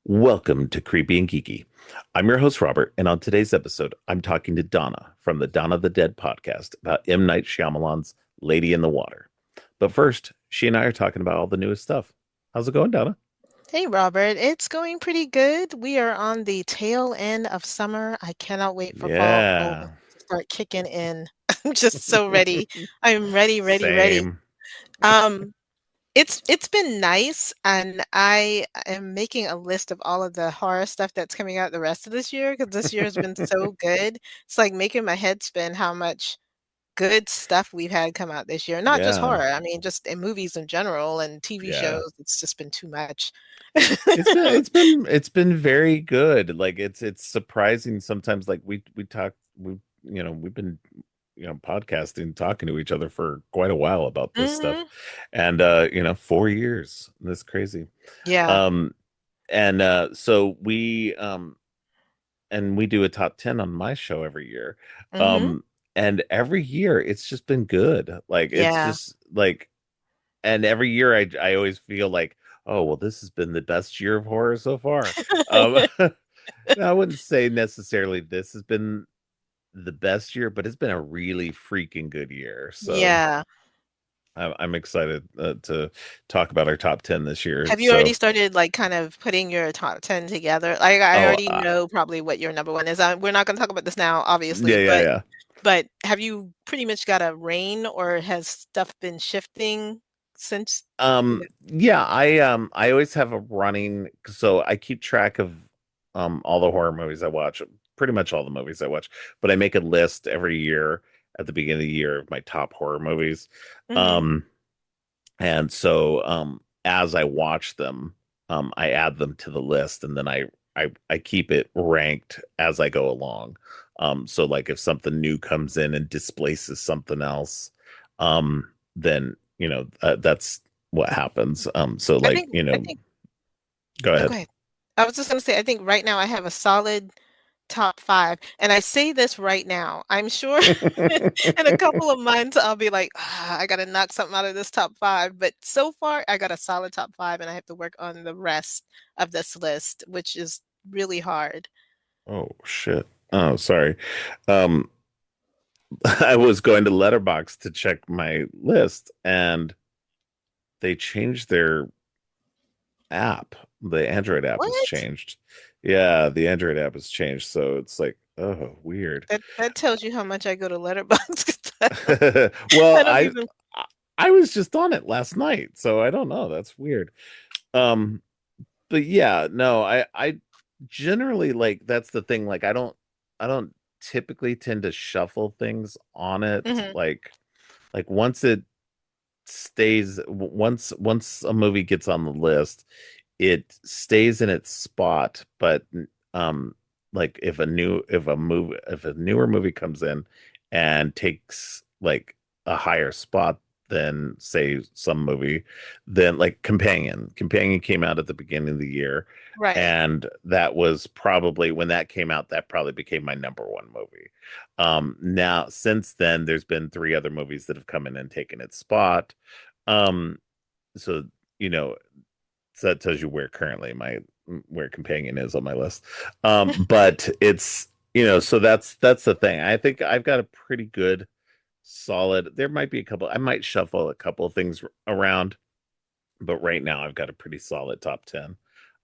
Welcome to Creepy and Geeky. I'm your host, Robert, and on today's episode, I'm talking to Donna from the Dawn of the Dead podcast about M. Night Shyamalan's Lady in the Water. But first, she and I are talking about all the newest stuff. How's it going, Donna? Hey Robert, it's going pretty good. We are on the tail end of summer. I cannot wait for fall Yeah. to start kicking in. I'm just so ready. I'm ready, ready, ready. Same. Um, it's been nice, and I am making a list of all of the horror stuff that's coming out the rest of this year because this year has been so good. It's like making my head spin how much good stuff we've had come out this year. Not just Yeah. horror, I mean just in movies in general and TV Yeah. shows. It's just been too much. It's been very good. Like it's surprising sometimes. Like we've been podcasting, talking to each other for quite a while about this stuff, Mhm. and 4 years. That's crazy. Yeah. Um, and we do a top 10 on my show every year. Mhm. Um, and every year it's just been good. Like it's Yeah. just like, and every year I always feel like, oh well, this has been the best year of horror so far. I wouldn't say necessarily this has been the best year, but it's been a really freaking good year. So Yeah. I'm excited to talk about our top 10 this year. Have you already So, started, like, kind of putting your top 10 together? Like, I oh, already know probably what your number 1 is. We're not gonna talk about this now, yeah, obviously, yeah, but yeah. have you pretty much got a reign, or has stuff been shifting since? Yeah, I always have a running, so I keep track of all the horror movies I watch, pretty much all the movies I watch, but I make a list every year at the beginning of the year of my top horror movies. Mhm. Um and so as I watch them, I add them to the list, and then I keep it ranked as I go along. So like if something new comes in and displaces something else, then that's what happens. So I like, think I think go Oh, go ahead. ahead. I was just gonna say, I think right now I have a solid top 5, and I say this right now. I'm sure in a couple of months, I'll be like, "Ah, I gotta knock something out of this top 5," but so far, I got a solid top 5, and I have to work on the rest of this list, which is really hard. Oh shit. Oh, sorry. Um I was going to Letterbox to check my list, and they changed their app. The Android app has What? changed. Yeah, the Android app has changed. So it's like, oh, weird. That tells you how much I go to Letterboxd 'cause Well, I don't even. I was just on it last night, so I don't know. That's weird. Um, but yeah, no, I generally, like, that's the thing. Like I don't typically tend to shuffle things on it. Mhm. Like once it once a movie gets on the list, it stays in its spot. But um like if a newer movie comes in and takes like a higher spot than, say, some movie, then like Companion came out at the beginning of the year, Right. and that was probably, when that came out, that probably became my number one movie. Now since then there's been three other movies that have come in and taken its spot. um so you know so that tells you where Companion is on my list. But it's, so that's the thing. I think I've got a pretty good solid. There might be a couple. I might shuffle a couple of things around, but right now I've got a pretty solid top 10.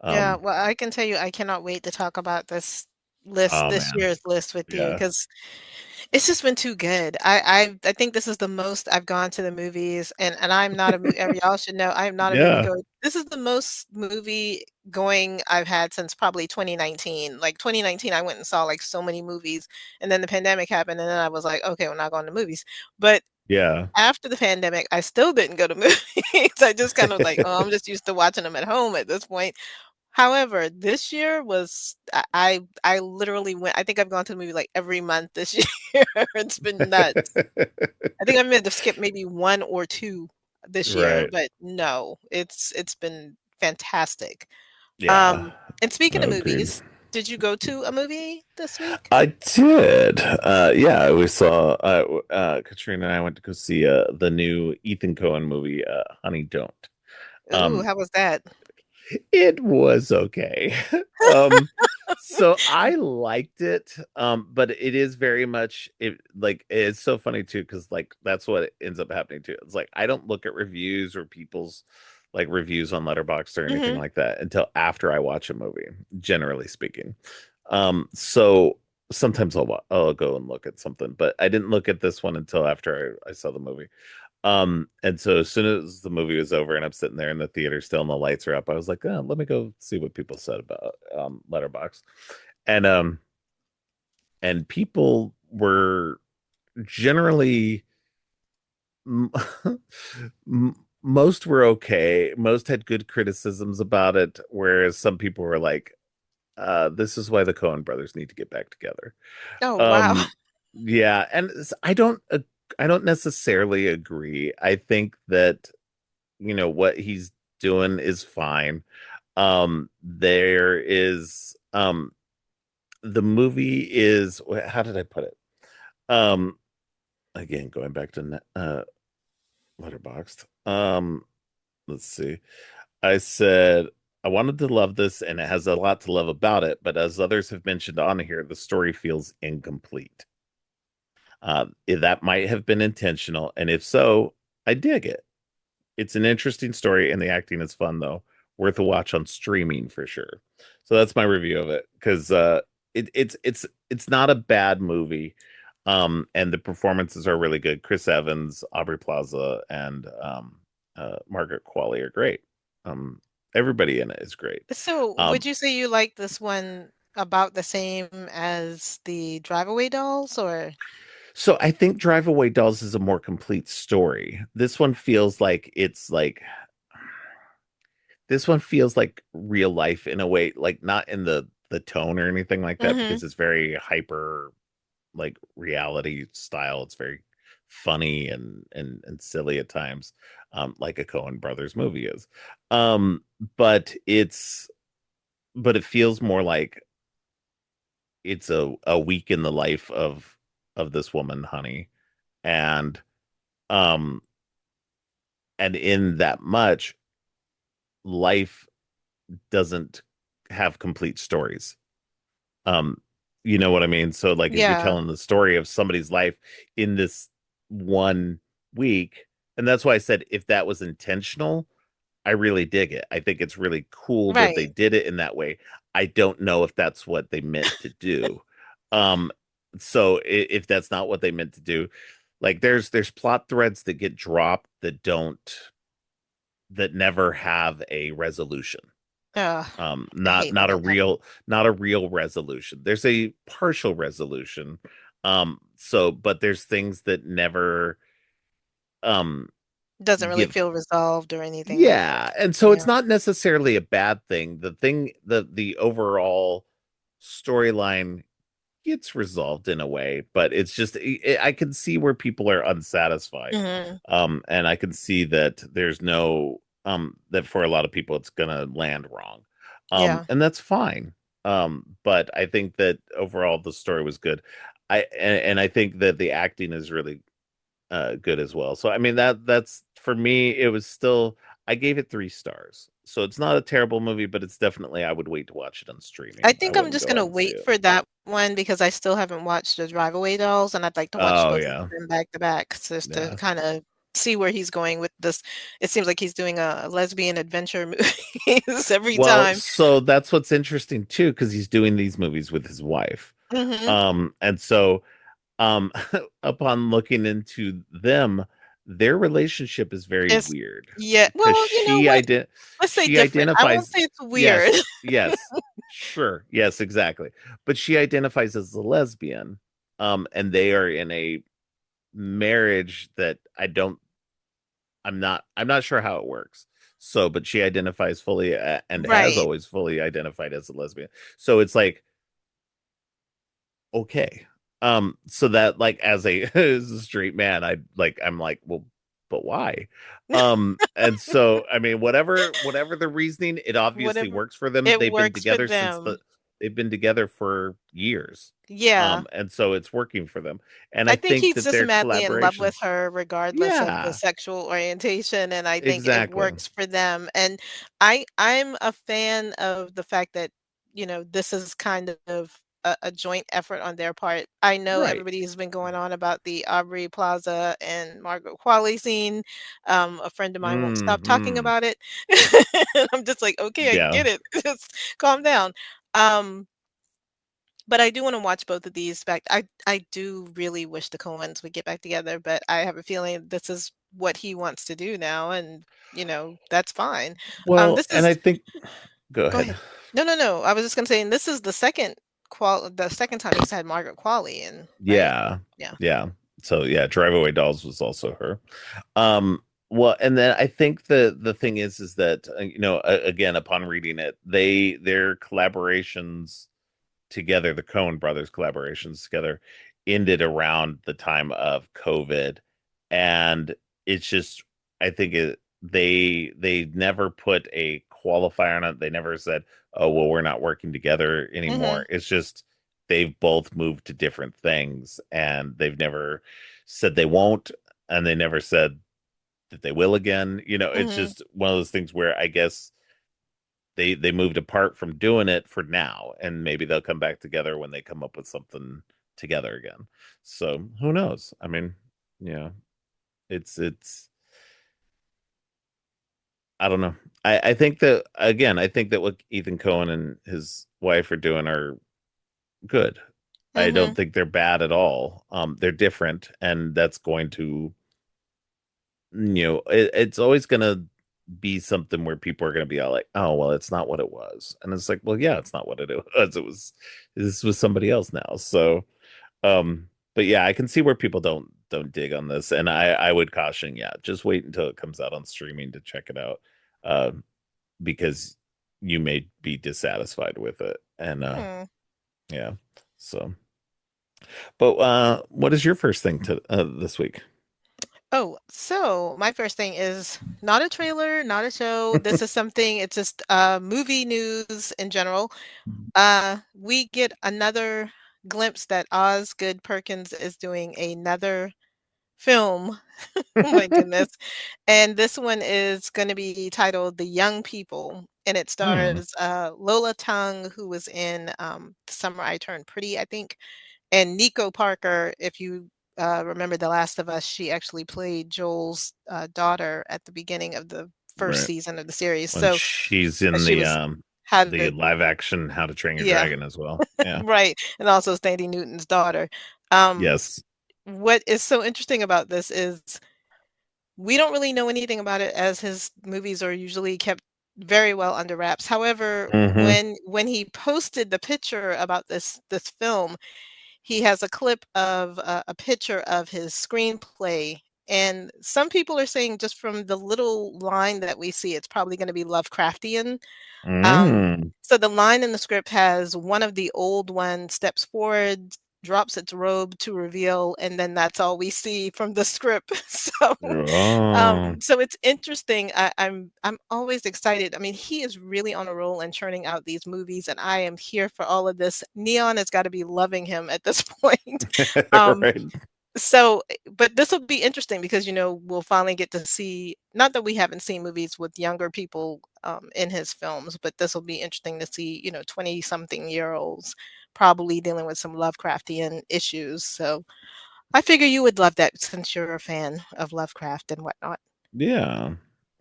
Yeah, Um, well, I can tell you I cannot wait to talk about oh this man, year's list with you yeah, because it's just been too good. I think this is the most I've gone to the movies, and I'm not a movie. Y'all should know I am not a movie yeah, goer. This is the most movie going I've had since probably 2019. Like 2019, I went and saw like so many movies, and then the pandemic happened, and then I was like, okay, we're not going to movies. But yeah. after the pandemic, I still didn't go to movies. I just kind of like, oh, I'm just used to watching them at home at this point. However, this year was I literally went. I think I've gone to the movie like every month this year. It's been nuts. I think I meant to skip maybe 1 or 2 this year, Right. but no, it's been fantastic. Yeah. Um, and speaking of No, agreed. movies, did you go to a movie this week? I did. Yeah, we saw Katrina and I went to go see the new Ethan Cohen movie, Honey Don't. Ooh, Um how was that? It was okay. Um, so I liked it, but it is very much it's so funny too, because like that's what ends up happening too. It's like I don't look at reviews or people's like reviews on Letterboxd or anything Hmm. like that until after I watch a movie, generally speaking. So sometimes I'll go and look at something, but I didn't look at this one until after I saw the movie. And so as soon as the movie was over and I'm sitting there in the theater still and the lights are up, I was like, oh, let me go see what people said about Letterboxd. And people were generally m- most were okay. Most had good criticisms about it, whereas some people were like, this is why the Coen brothers need to get back together. Oh, wow. Um, yeah, and I don't necessarily agree. I think that what he's doing is fine. There is the movie is how did I put it? Um, again, going back to Letterboxd. Let's see. I said I wanted to love this, and it has a lot to love about it, but as others have mentioned on here, the story feels incomplete. That might have been intentional, and if so, I dig it. It's an interesting story, and the acting is fun though. Worth a watch on streaming for sure. So that's my review of it because it's not a bad movie, and the performances are really good. Chris Evans, Aubrey Plaza, and Margaret Qualley are great. Um, everybody in it is great. So, would Um, you say you like this one about the same as the Drive Away Dolls, or? so I think Drive Away Dolls is a more complete story. This one feels like real life in a way, like not in the tone or anything like that, Hmm. because it's very hyper like reality style. It's very funny and silly at times, like a Coen Brothers movie is. Um, but it feels more like it's a week in the life of this woman, Honey, and um in that much life doesn't have complete stories. Um, you know what I mean? So like if you're Yeah, telling the story of somebody's life in this one week, and that's why I said if that was intentional, I really dig it. I think it's really cool that they right. did it in that way. I don't know if that's what they meant to do. Um, so if that's not what they meant to do, like there's plot threads that get dropped that never have a resolution. Uh, I Not hate when that happens. not a real resolution. There's a partial resolution. So but there's things that never um Doesn't really give feel resolved or anything like that. yeah, and so it's Yeah. not necessarily a bad thing. The overall storyline gets resolved in a way, but it's just I can see where people are unsatisfied. Hmm. And I can see that there's no that for a lot of people it's gonna land wrong. Yeah. And that's fine. But I think that overall the story was good. And I think that the acting is really good as well. So I mean that's for me it was still I gave it 3 stars. So it's not a terrible movie, but it's definitely I would wait to watch it on I streaming. I think I'm wouldn't just go out gonna and see wait it. for that one because I still haven't watched the Drive Away Dolls, and I'd like to watch Oh both of yeah. them back to back just to Yeah. kind of see where he's going with this. It seems like he's doing a lesbian adventure movies every Well, time. so that's what's interesting too, because he's doing these movies with his wife. Hmm. And so um upon looking into them, their relationship is very It's weird yeah. because Well, you know what? Let's say she different. I won't identifies say it's weird. yes, yes, sure, yes, exactly. But she identifies as a lesbian. And they are in a marriage that I'm not sure how it works. So, but she identifies fully and has Right. always fully identified as a lesbian. So it's like okay. So that like as a as a straight man, I'm like, well, but why? And so I mean, whatever the reasoning, it obviously Whatever. works for them. It They've been works for together them. they've been together for years. Yeah. And so it's working for them. And I I think think he's that just their madly in love with collaborations, her regardless of the yeah, sexual orientation, and I think it exactly. works for them. And I'm a fan of the fact that, this is kind of a joint effort on their part. I know Right. everybody's been going on about the Aubrey Plaza and Margaret Qualley scene. A friend of mine won't stop talking Hmm. about it. And I'm just like, okay, I Yeah. get it. Just calm down. Um, but I do wanna watch both of these back. I do really wish the Coens would get back together, but I have a feeling this is what he wants to do now, and, that's fine. Well, This and I is think, go Go ahead. ahead. No, no, no, I was just gonna say, and this is the second time he's had Margaret Qualley in, right? Yeah. Yeah. Yeah. So yeah, Drive Away Dolls was also her. Um, well, and then I think the thing is that again, upon reading it, their collaborations together, the Coen brothers collaborations together, ended around the time of COVID, and it's just I think they never put a qualifier on it. They never said, "Oh, well, we're not working together anymore." Mhm, It's just they've both moved to different things, and they've never said they won't, and they never said that they will again. It's mhm, just one of those things where I guess they moved apart from doing it for now, and maybe they'll come back together when they come up with something together again. So who knows? I mean, yeah, it's I don't know. I think that again, I think that what Ethan Cohen and his wife are doing are good. I don't mhm, think they're bad at all. They're different, and that's going to, it's always going to be something where people are going to be all like, "Oh, well, it's not what it was," and it's like, "Well, yeah, it's not what it was. It was this was somebody else now." So, but yeah, I can see where people don't dig on this, and I would caution, yeah, just wait until it comes out on streaming to check it out, uh, because you may be dissatisfied with it, and hmm. yeah, so. But what is your first thing to this week? Oh, so my first thing is not a trailer, not a show. This is something, it's just movie news in general. We get another glimpse that Osgood Perkins is doing another film. Oh my goodness. And this one is going to be titled The Young People, and it Hmm. stars Lola Tung, who was in The Summer I Turned Pretty, I think, and Nico Parker. If you remember The Last of Us, she actually played Joel's daughter at the beginning of the first Right. season of the series. And So she's in she was had the the live action How to Train Your yeah, Dragon as well. Yeah. right, and also Sandy Newton's daughter. Um, Yes. what is so interesting about this is we don't really know anything about it, as his movies are usually kept very well under wraps. However, Hmm. when he posted the picture about this film, he has a clip of a picture of his screenplay, and some people are saying just from the little line that we see, it's probably going to be Lovecraftian. Um, Mm. so the line in the script has one of the old ones steps forward, drops its robe to reveal, and then that's all we see from the script. So, Oh. so it's interesting. I'm always excited. I mean, he is really on a roll and churning out these movies, and I am here for all of this. Neon has got to be loving him at this point. Um, Right. so, but this will be interesting because, we'll finally get to see, not that we haven't seen movies with younger people in his films, but this will be interesting to see, 20 something year olds probably dealing with some Lovecraftian issues. So I figure you would love that since you're a fan of Lovecraft and whatnot. Yeah.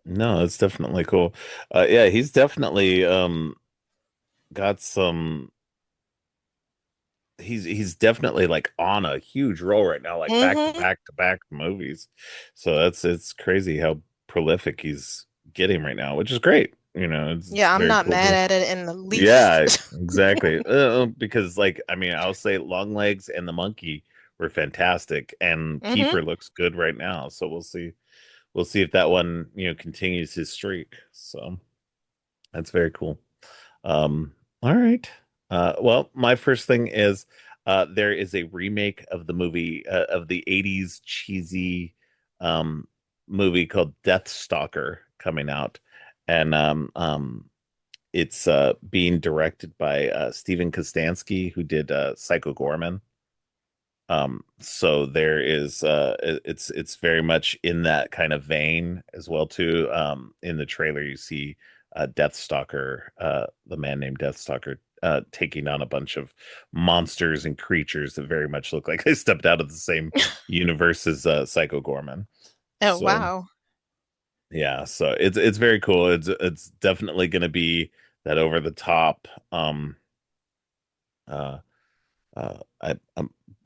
No, it's definitely cool. Yeah, he's definitely got some he's definitely like on a huge roll right now, like back to Hmm. back to back movies. So it's crazy how prolific he's getting right now, which is great. It's Yeah, I'm very not cool mad to at it in the least. yeah, exactly. Because like I mean, I'll say Long Legs and the Monkey were fantastic, and Hmm. Keeper looks good right now. So we'll see if that one continues his streak. So that's very cool. All right. Well, my first thing is there is a remake of the movie of the 80s cheesy um movie called Deathstalker coming out. And it's being directed by Steven Kostansky, who did Psycho Gorman. So there is it's very much in that kind of vein as well too. In the trailer you see Deathstalker, the man named Deathstalker, taking on a bunch of monsters and creatures that very much look like they stepped out of the same universe as Psycho Gorman. Oh, So wow. yeah, so it's very cool. It's definitely going to be that over the top. Uh,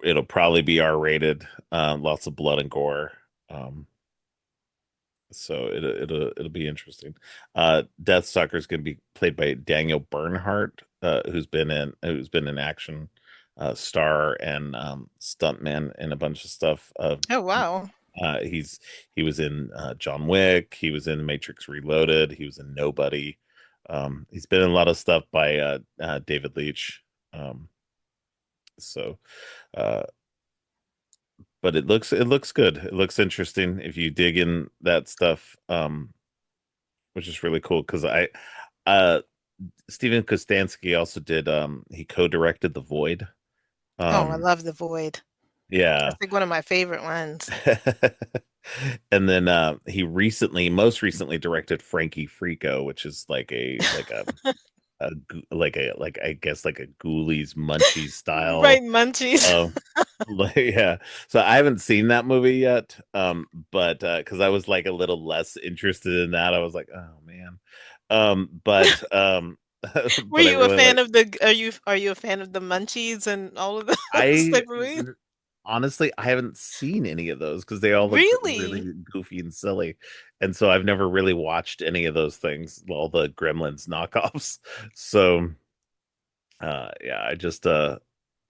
it'll probably be R-rated, lots of blood and gore. Um, so it'll be interesting. Deathstalker is going to be played by Daniel Bernhardt, who's been an action star and stuntman in a bunch of stuff. Oh, wow. He's he was in John Wick. He was in Matrix Reloaded. He was in Nobody. He's been in a lot of stuff by David Leitch. Um, so. Uh, but it looks good. It looks interesting if you dig in that stuff, which is really cool because uh, Steven Kostansky also did, he co-directed The Void. Oh, I Um, love The Void. yeah. That's like one of my favorite ones. And then most recently directed Frankie Frico, which is like I guess like a Ghoulies Munchies Right, style. Munchies. Um, yeah. So I haven't seen that movie yet. But because I was like a little less interested in that, I was like, oh man. But Were but I you a really fan like of the are you a fan of the Munchies and all of those I type of movies? honestly I haven't seen any of those because they all looked Really? really goofy and silly. And so I've never really watched any of those things, all the Gremlins knockoffs. So yeah, I just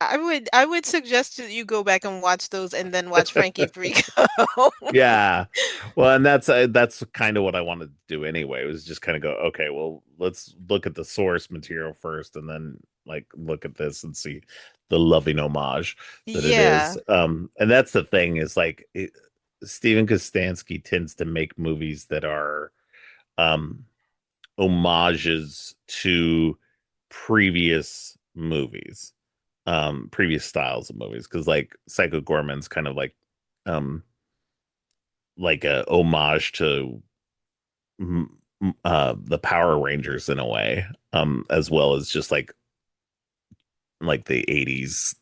I would suggest that you go back and watch those and then watch Frankie Frico. Yeah. Well, and that's kind of what I wanted to do anyway, was just kind of go, okay, well, let's look at the source material first and then like look at this and see the loving homage that it is. Yeah. And that's the thing is like Steven Kostansky tends to make movies that are um homages to previous movies, previous styles of movies, because like Psycho Gorman's kind of um like a homage to the Power Rangers in a way, as well as just like the 80s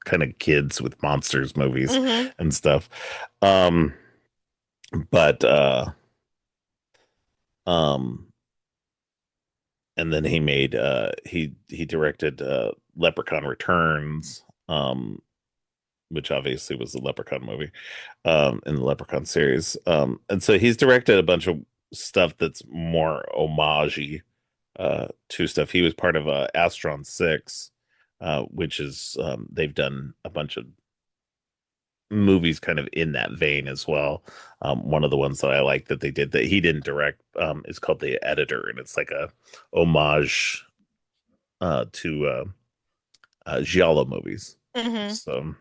kind of kids with monsters movies Mhm. and stuff. Um but um and then he directed Leprechaun Returns, which obviously was the Leprechaun movie, in the Leprechaun series. And so he's directed a bunch of stuff that's more homage to stuff. He was part of Astron 6, which is they've done a bunch of movies kind of in that vein as well. One of the ones that I like that they did that he didn't direct is called The Editor, and it's like a homage to Giallo movies. Mhm.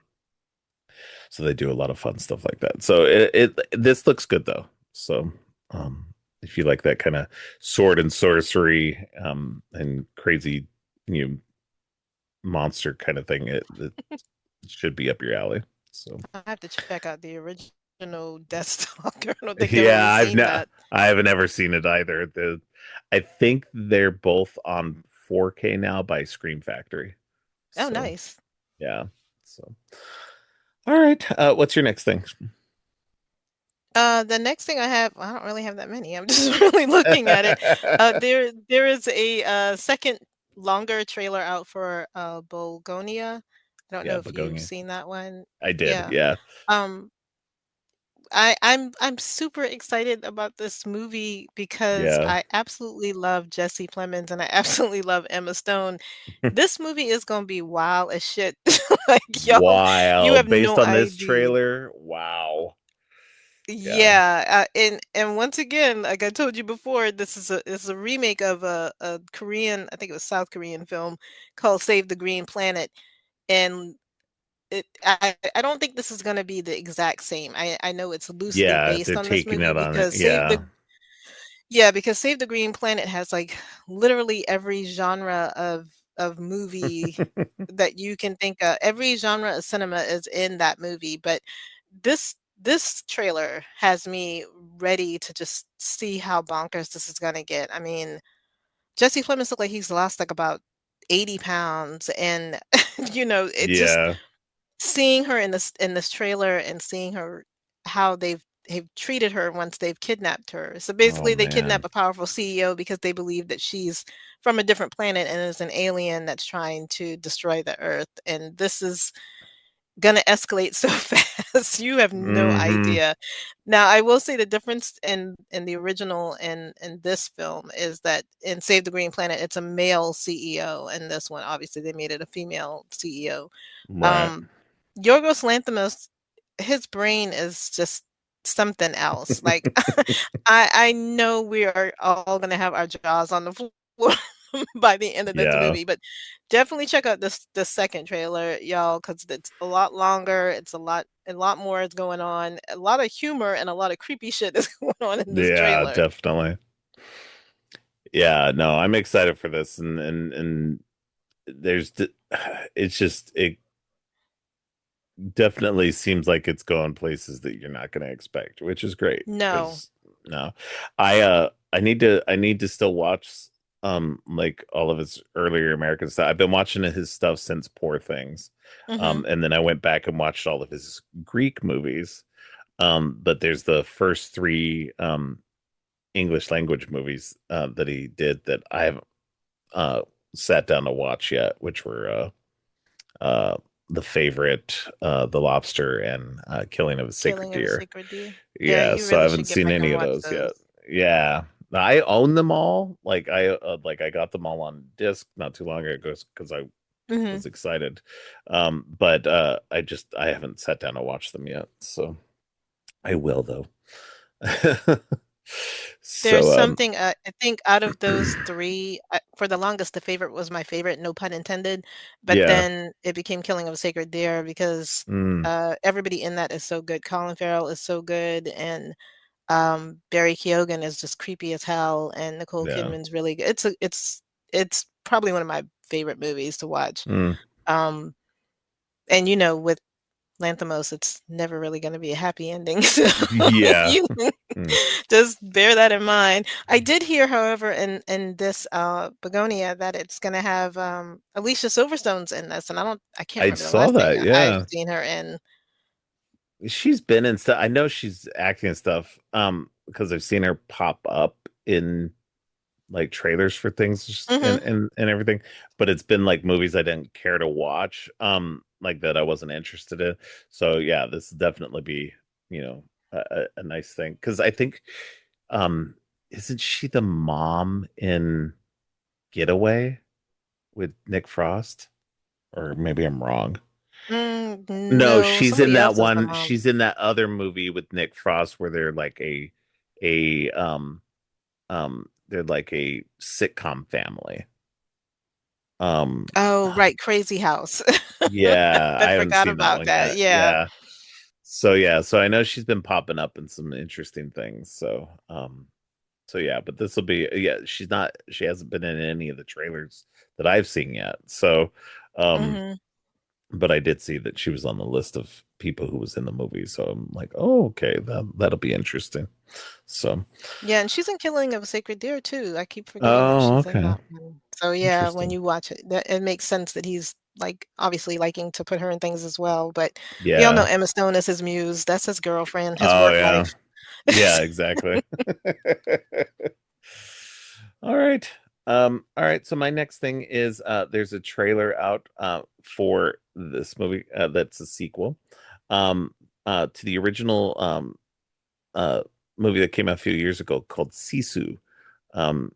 So they do a lot of fun stuff like that. So it this looks good though. So um if you like that kind of sword and sorcery and crazy, you know, monster kind of thing, it should be up your alley. So I have to check out the original Deathstalker. I don't think I've ever yeah, seen that. I haven't ever seen it either. I think they're both on 4K now by Scream Factory. Oh, So nice. yeah. So all right. What's your next thing? The next thing I have, I don't really have that many. I'm just really looking at it. There is a second longer trailer out for Bugonia. I don't know Yeah, if you've Bugonia. seen that one. I did. Yeah. Yeah. Um, I'm super excited about this movie because Yeah. I absolutely love Jesse Plemons and I absolutely love Emma Stone. This movie is gonna be wild as shit. Like, y'all, you Wow. have Based no on this idea. trailer, wow. Yeah. Yeah, and once again, like I told you before, this is a remake of a Korean, I think it was South Korean film called Save the Green Planet, and I don't think this is gonna be the exact same. I know it's loosely Yeah, based they're on this taking movie it on it. because Yeah. Yeah, because Save the Green Planet has like literally every genre of movie that you can think of. Every genre of cinema is in that movie, but this trailer has me ready to just see how bonkers this is gonna get. I mean, Jesse Plemons looked like he's lost like about 80 pounds, and it just Yeah. seeing her in this trailer and seeing her how they've treated her once they've kidnapped her. So Oh basically they kidnap man. a powerful CEO because they believe that she's from a different planet and is an alien that's trying to destroy the Earth. And this is gonna escalate so fast. You have no Hmm. idea. Now, I will say the difference in the original and this film is that in Save the Green Planet, it's a male CEO, and this one, obviously, they made it a female CEO. Right. Um, Yorgos Lanthimos, his brain is just something else. Like, I know we are all gonna have our jaws on the floor by the end of this Yeah. movie, but definitely check out this second trailer, y'all, because it's a lot longer. It's a lot more is going on. A lot of humor and a lot of creepy shit is going on in this Yeah, trailer. definitely. Yeah, no, I'm excited for this and it's just it definitely seems like it's going places that you're not going to expect, which is great No. because no, I need to still watch like all of his earlier American stuff. I've been watching his stuff since Poor Things. Hmm. And then I went back and watched all of his Greek movies. But there's the first three English language movies that he did that I haven't uh sat down to watch yet, which were uh, The Favorite, The Lobster, and Killing of a Sacred Killing of a Deer. Sacred Deer. Yeah, Yeah, you so I really haven't should get seen back any and of watch those yet. those. Yeah, I own them all. Like I got them all on disc not too long ago because I Hmm. was excited. But I haven't sat down to watch them yet. So I will though. There's So something, I think out of those 3, for the longest, The Favorite was my favorite, no pun intended, but yeah. then it became Killing of a Sacred Deer because, Mm, everybody in that is so good. Colin Farrell is so good, and, Barry Keoghan is just creepy as hell, and Nicole yeah. Kidman's really good. It's probably one of my favorite movies to watch. Mm, Um, and, with Lanthimos, it's never really gonna be a happy ending, so yeah. you Mm. just bear that in mind. I did hear, however, in this, Bugonia that it's gonna have, Alicia Silverstone's in this, and I can't I remember the saw last thing that. I've Yeah. seen her in. She's been in stuff. I know she's acting and stuff. Because I've seen her pop up in like trailers for things Mhm. and everything. But it's been like movies I didn't care to watch. Like that I wasn't interested in. So yeah, this will definitely be, a nice thing. Because I think, um, isn't she the mom in Getaway with Nick Frost? Or maybe I'm wrong. No, No, she's in somebody that else is the one. mom. She's in that other movie with Nick Frost where they're like a they're like a sitcom family. Um Oh, right, Crazy House. yeah, I I haven't forgot seen that about one that, yet. yeah. Yeah. So I know she's been popping up in some interesting things. So yeah, but this will be yeah, she hasn't been in any of the trailers that I've seen yet. So um Mhm. but I did see that she was on the list of people who was in the movie, so I'm like, oh, okay, that'll be interesting. So, Yeah, and she's in Killing of a Sacred Deer too. I keep forgetting that oh, she's in okay, that one. So yeah, when interesting. you watch it, it makes sense that he's like obviously liking to put her in things as well. But we all know Yeah. Emma Stone is his muse. That's his girlfriend, his Oh, work yeah. wife. Yeah, exactly. All right. All right. So my next thing is there's a trailer out for this movie that's a sequel to the original uh movie that came out a few years ago called Sisu. Um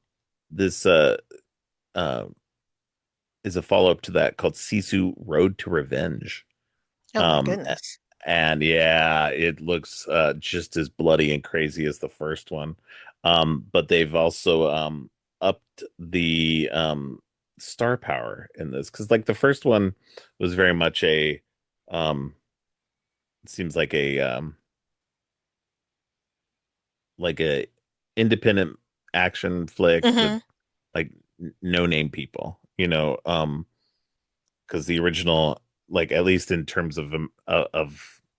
this uh is a follow-up to that called Sisu Road to Revenge. Oh my Um, goodness. and yeah, it looks just as bloody and crazy as the first one. But they've also upped the star power in this because like the first one was very much a seems like a independent. action flick with Hmm. like no name people, because the original, like at least in terms of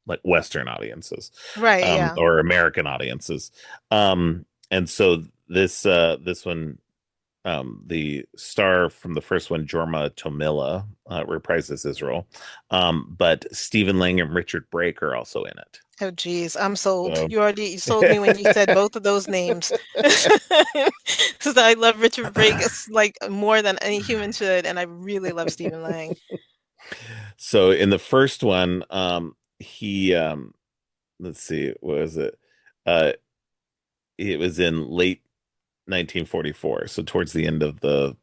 like Western audiences, Right, yeah. or American audiences, and so this one, the star from the first one, Jorma Tomila, reprises his role, but Stephen Lang and Richard Brake are also in it. Oh geez, I'm sold. So, You sold me when you said both of those names. Because I love Richard Brake like more than any human should, and I really love Stephen Lang. so in the first one, he let's see, what was it? Uh, it was in late 1944, so towards the end of the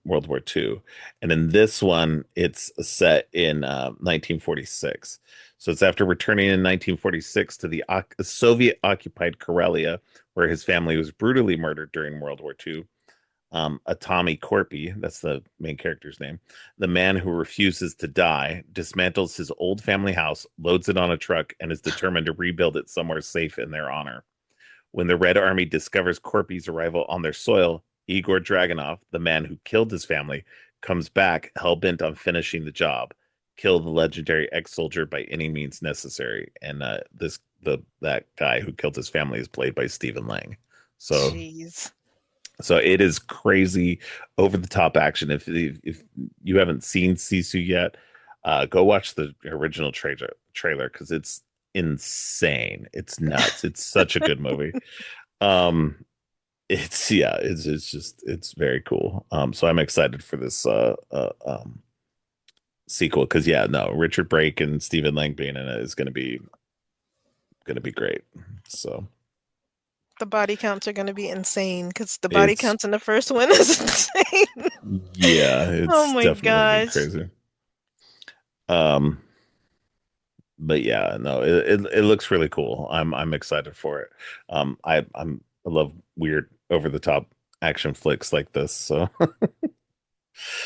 World War II. And in this one, it's set in 1946. So it's after returning in 1946 to the Soviet-occupied Karelia, where his family was brutally murdered during World War II. Tommy Korpi, that's the main character's name, the man who refuses to die, dismantles his old family house, loads it on a truck, and is determined to rebuild it somewhere safe in their honor. When the Red Army discovers Korpi's arrival on their soil, Igor Dragunov, the man who killed his family, comes back hell-bent on finishing the job, kill the legendary ex-soldier by any means necessary. And that guy who killed his family is played by Stephen Lang. So Jeez. so it is crazy, over the top action. If you haven't seen Sisu yet, go watch the original trailer because it's insane. It's nuts. It's such a good movie. Um, it's yeah, it's just it's very cool. So I'm excited for this sequel because yeah, no, Richard Brake and Stephen Lang being in it is gonna be great. So The body counts are going to be insane because the body it's counts in the first one is insane. yeah, Oh it's my definitely gonna be gosh. crazy. Um, but yeah, no, it looks really cool. I'm excited for it. I love weird over the top action flicks like this. So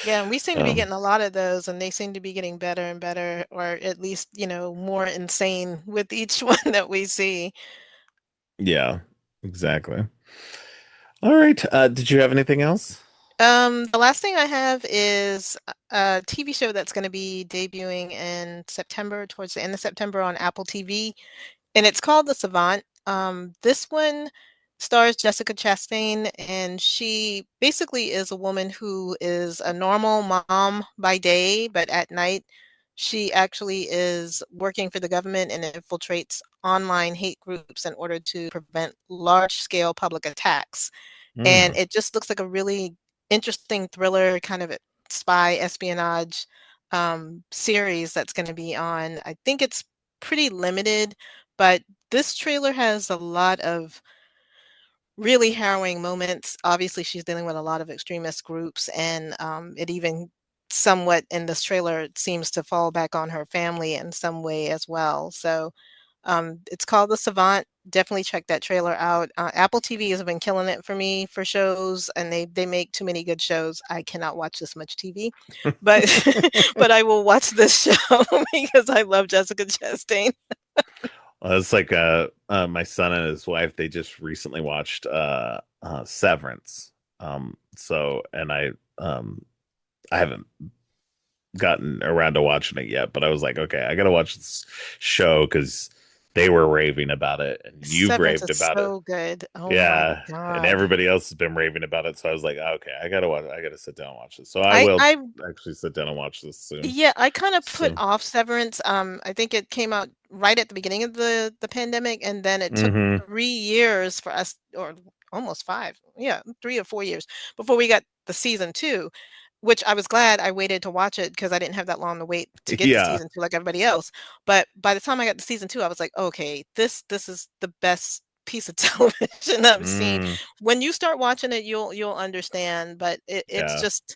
Yeah, and we seem to be um, getting a lot of those, and they seem to be getting better and better, or at least, more insane with each one that we see. yeah, exactly. All right. Did you have anything else? The last thing I have is a TV show that's going to be debuting in September, towards the end of September on Apple TV. And it's called The Savant. This one stars Jessica Chastain, and she basically is a woman who is a normal mom by day, but at night she actually is working for the government and infiltrates online hate groups in order to prevent large-scale public attacks. And Hmm. it just looks like a really interesting thriller, kind of a spy espionage series that's going to be on. I think it's pretty limited, but this trailer has a lot of really harrowing moments. Obviously, she's dealing with a lot of extremist groups, and it even somewhat in this trailer it seems to fall back on her family in some way as well. So it's called The Savant. Definitely check that trailer out. Apple TV has been killing it for me for shows, and they make too many good shows. I cannot watch this much TV, but but I will watch this show because I love Jessica Chastain. Well, it's like my son and his wife, they just recently watched Severance. So and I haven't gotten around to watching it yet, but I was like, okay, I gotta watch this show because they were raving about it and you've Severance raved is about it. so good. Oh my Yeah, and God. everybody else has been raving about it. So I was like, okay, I gotta sit down and watch this. So I I will I actually sit down and watch this soon. Yeah, I kind of put So, off Severance. I think it came out right at the beginning of the pandemic, and then it took hmm 3 years for us, or almost five, yeah, 3 or 4 years before we got the season two, which I was glad I waited to watch it because I didn't have that long to wait to get to yeah. season two like everybody else. But by the time I got to season two, I was like, okay, this is the best piece of television I've seen. Mm, When you start watching it, you'll understand, but it's yeah. just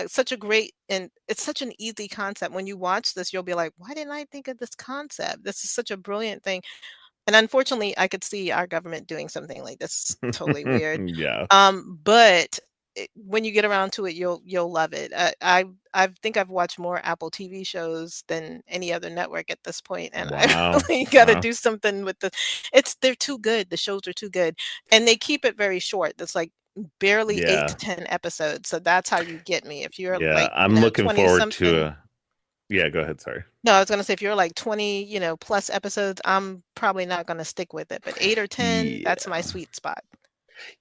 such a great, and it's such an easy concept. When you watch this, you'll be like, why didn't I think of this concept? This is such a brilliant thing. And unfortunately, I could see our government doing something like this. Totally weird. Yeah. But when you get around to it, you'll love it. I think I've watched more Apple TV shows than any other network at this point, and I Wow. really got to Wow. do something with it's they're too good. The shows are too good, and they keep it very short. That's like barely eight to Yeah. 10 episodes. So that's how you get me. If you're Yeah. like, I'm looking 20 forward to something. a yeah, go ahead, sorry. No, I was gonna say if you're like 20, plus episodes, I'm probably not gonna stick with it. But 8 or 10, that's my Yeah. sweet spot.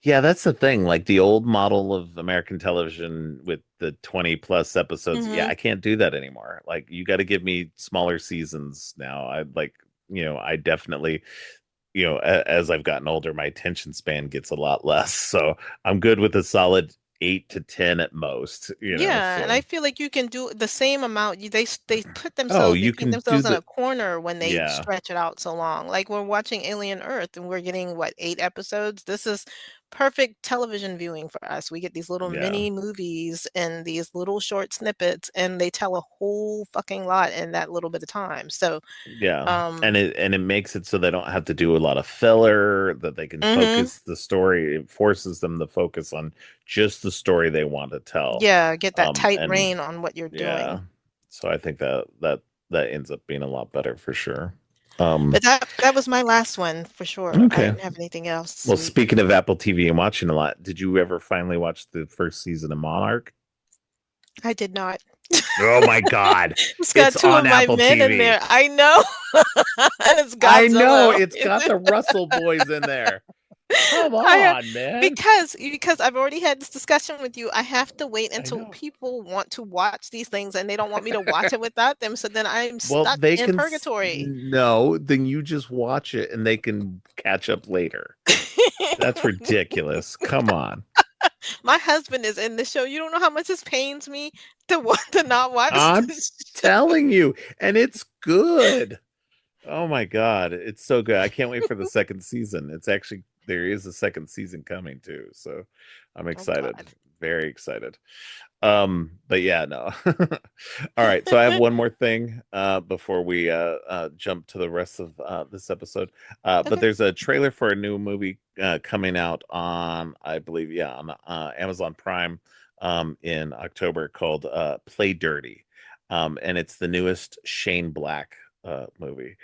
Yeah, that's the thing. Like the old model of American television with the 20 plus episodes. Yeah, Hmm. I can't do that anymore. Like you got to give me smaller seasons now. I like, I definitely, as I've gotten older, my attention span gets a lot less. So I'm good with a solid 8 to 10 at most. Yeah, and I So, feel like you can do the same amount. They put oh, themselves, they you paint can do themselves in a the, corner when they yeah, stretch it out so long. Like we're watching Alien Earth and we're getting what, 8 episodes? This is perfect television viewing for us. We get these little yeah. mini movies and these little short snippets, and they tell a whole fucking lot in that little bit of time. So, Yeah. um, And it makes it so they don't have to do a lot of filler, that they can mhm. focus the story. It forces them to focus on just the story they want to tell. Yeah, get that tight And rein on what you're yeah. doing. So I think that ends up being a lot better for sure. Um, But that was my last one for sure. I okay. didn't have anything else Well, sweet. speaking of Apple TV and watching a lot, did you ever finally watch the first season of Monarch? I did not. Oh my God. It's got It's two on of my Apple men in TV. there. I know. And it's I know Godzilla. it's got the Russell boys in there. Come I have on, man. because I've already had this discussion with you. I have to wait I until know. people want to watch these things and they don't want me to watch it without them. So then I'm Well, stuck they in can purgatory. no, then you just watch it and they can catch up later. That's ridiculous. Come on. My husband is in the show. You don't know how much this pains me to want to not watch I'm this show. telling you, and it's good. Oh my God, it's so good. I can't wait for the second season. It's actually there is a second season coming too, so I'm Oh excited. God. Very excited. But yeah, no. All right, so I have one more thing before we jump to the rest of this episode. But Okay. there's a trailer for a new movie coming out on, I believe, yeah, on Amazon Prime in October called Play Dirty. And it's the newest Shane Black movie.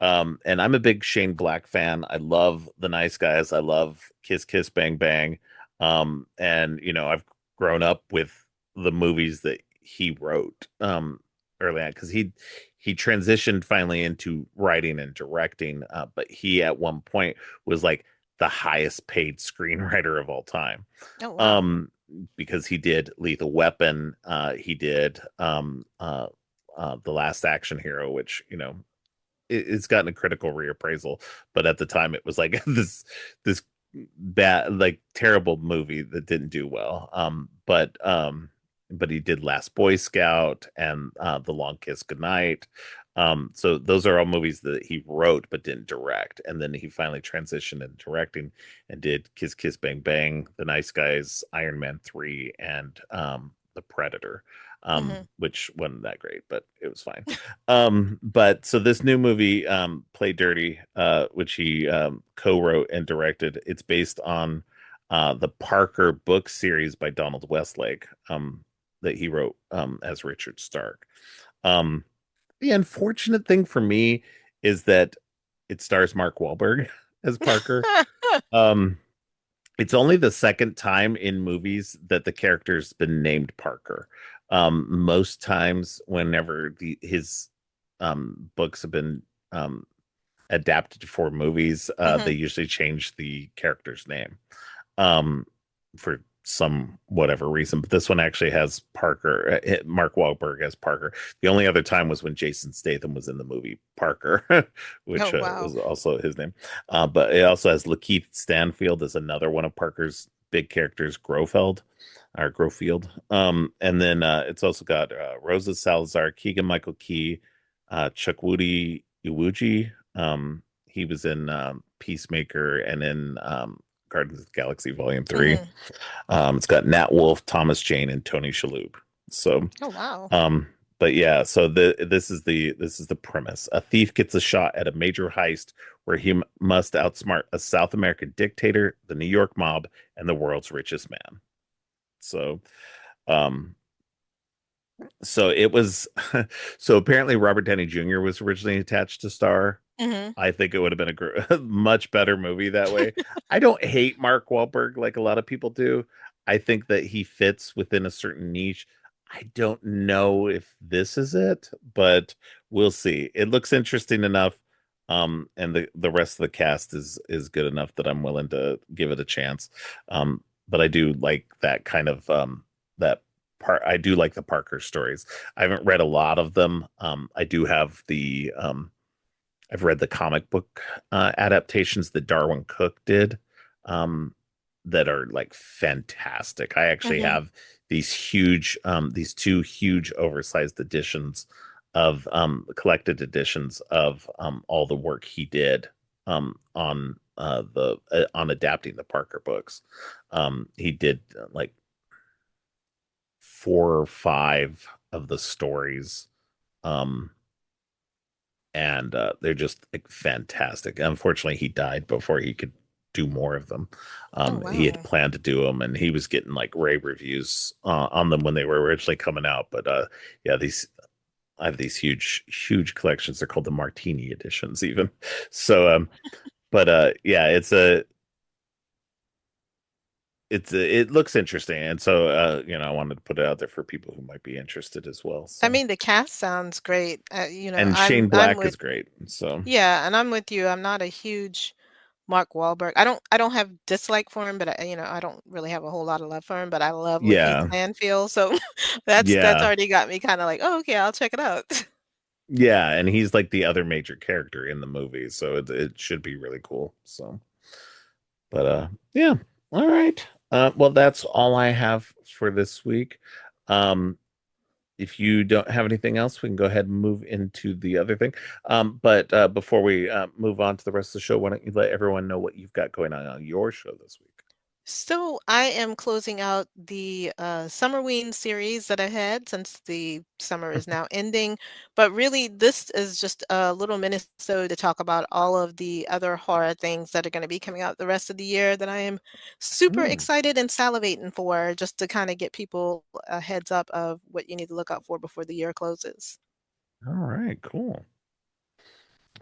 And I'm a big Shane Black fan. I love The Nice Guys. I love Kiss Kiss Bang Bang. And I've grown up with the movies that he wrote early on because he transitioned finally into writing and directing. But he at one point was like the highest paid screenwriter of all time. Oh wow. Um, because he did Lethal Weapon, he did The Last Action Hero, which it's gotten a critical reappraisal, but at the time it was like this bad, like terrible movie that didn't do well. But he did Last Boy Scout and The Long Kiss Goodnight. So those are all movies that he wrote but didn't direct, and then he finally transitioned into directing and did Kiss Kiss Bang Bang, The Nice Guys, Iron Man 3, and The Predator. Hmm. Which wasn't that great, but it was fine. But so this new movie, Play Dirty, which he co-wrote and directed, it's based on the Parker book series by Donald Westlake, that he wrote as Richard Stark. Um, the unfortunate thing for me is that it stars Mark Wahlberg as Parker. Um, it's only the second time in movies that the character's been named Parker. Most times, whenever his books have been um, adapted for movies, they Hmm. usually change the character's name um, for some whatever reason. But this one actually has Parker, Mark Wahlberg as Parker. The only other time was when Jason Statham was in the movie Parker, Oh which wow. was also his name. But it also has Lakeith Stanfield as another one of Parker's big characters, Grofield. And then it's also got Rosa Salazar, Keegan Michael Key, Chukwudi Iwuji. He was in Peacemaker and in Guardians of the Galaxy Volume 3. Hmm. It's got Nat Wolff, Thomas Jane, and Tony Shalhoub. So, Oh wow. um, but yeah, so this is the premise. A thief gets a shot at a major heist where he must outsmart a South American dictator, the New York mob, and the world's richest man. So, um, so it was, so apparently Robert Downey Jr. was originally attached to star. Hmm. I think it would have been much better movie that way. I don't hate Mark Wahlberg like a lot of people do. I think that he fits within a certain niche. I don't know if this is it, but we'll see. It looks interesting enough, and the rest of the cast is good enough that I'm willing to give it a chance. But I do like that kind of that part. I do like the Parker stories. I haven't read a lot of them. I do have the I've read the comic book adaptations that Darwin Cook did, um, that are like fantastic. I actually Hmm. have these two huge oversized editions of collected editions of all the work he did on adapting the Parker books. He did like four or five of the stories. Um, and they're just like fantastic. Unfortunately, he died before he could do more of them. Oh, He had wow. planned to do them, and he was getting like rave reviews on them when they were originally coming out. But yeah, these I have these huge collections. They're called the Martini editions, even. So, but yeah, it looks interesting, and so I wanted to put it out there for people who might be interested as well. I So, mean, the cast sounds great. and Shane I'm Black with is great. So, yeah, and I'm with you. I'm not a huge Mark Wahlberg. I don't have dislike for him, but I don't really have a whole lot of love for him, but I love Lakeith yeah, Stanfield, so that's yeah. already got me kind of like, oh, okay, I'll check it out. Yeah, and he's like the other major character in the movie, so it should be really cool. So, but yeah. All right. Well, that's all I have for this week. Um, if you don't have anything else, we can go ahead and move into the other thing. But before we move on to the rest of the show, why don't you let everyone know what you've got going on your show this week? So I am closing out the Summerween series that I had since the summer is now ending. But really, this is just a little minisode to talk about all of the other horror things that are going to be coming out the rest of the year that I am super Hmm. excited and salivating for, just to kind of get people a heads up of what you need to look out for before the year closes. All right, cool.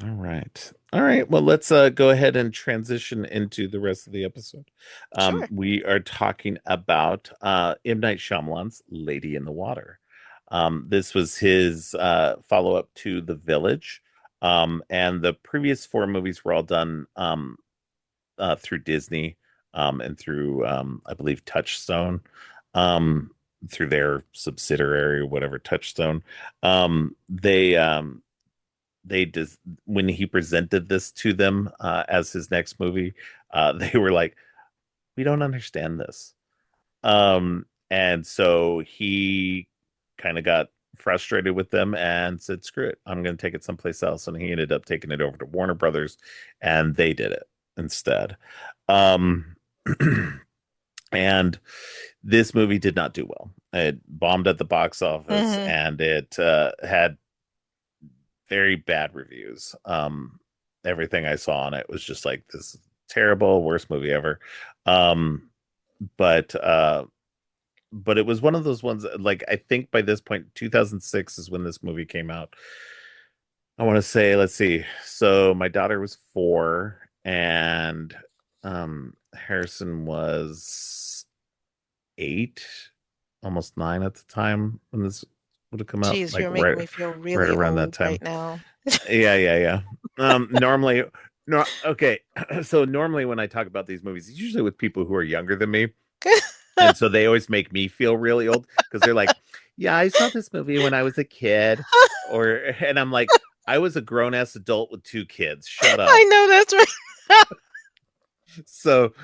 All right. All right. Well, let's go ahead and transition into the rest of the episode. Sure. We are talking about M. Night Shyamalan's Lady in the Water. This was his follow-up to The Village. And the previous four movies were all done through Disney and through, I believe, Touchstone, um, through their subsidiary or whatever, Touchstone. They just when he presented this to them as his next movie, they were like, "We don't understand this," and so he kind of got frustrated with them and said, "Screw it, I'm going to take it someplace else." And he ended up taking it over to Warner Brothers, and they did it instead. Um, and this movie did not do well. It bombed at the box office, Hmm. and it had very bad reviews. Everything I saw on it was just like this is terrible, worst movie ever. Um, but but it was one of those ones like I think by this point, 2006 is when this movie came out. I want to say, let's see. So my daughter was 4, and Harrison was 8, almost 9 at the time when this would have come out, Geez, like you're making me feel right really around that old right time. now. Yeah. Normally, no, okay. So normally when I talk about these movies, it's usually with people who are younger than me, and so they always make me feel really old because they're like, "Yeah, I saw this movie when I was a kid," or and I'm like, "I was a grown ass adult with 2 kids. Shut I up." know that's right. So,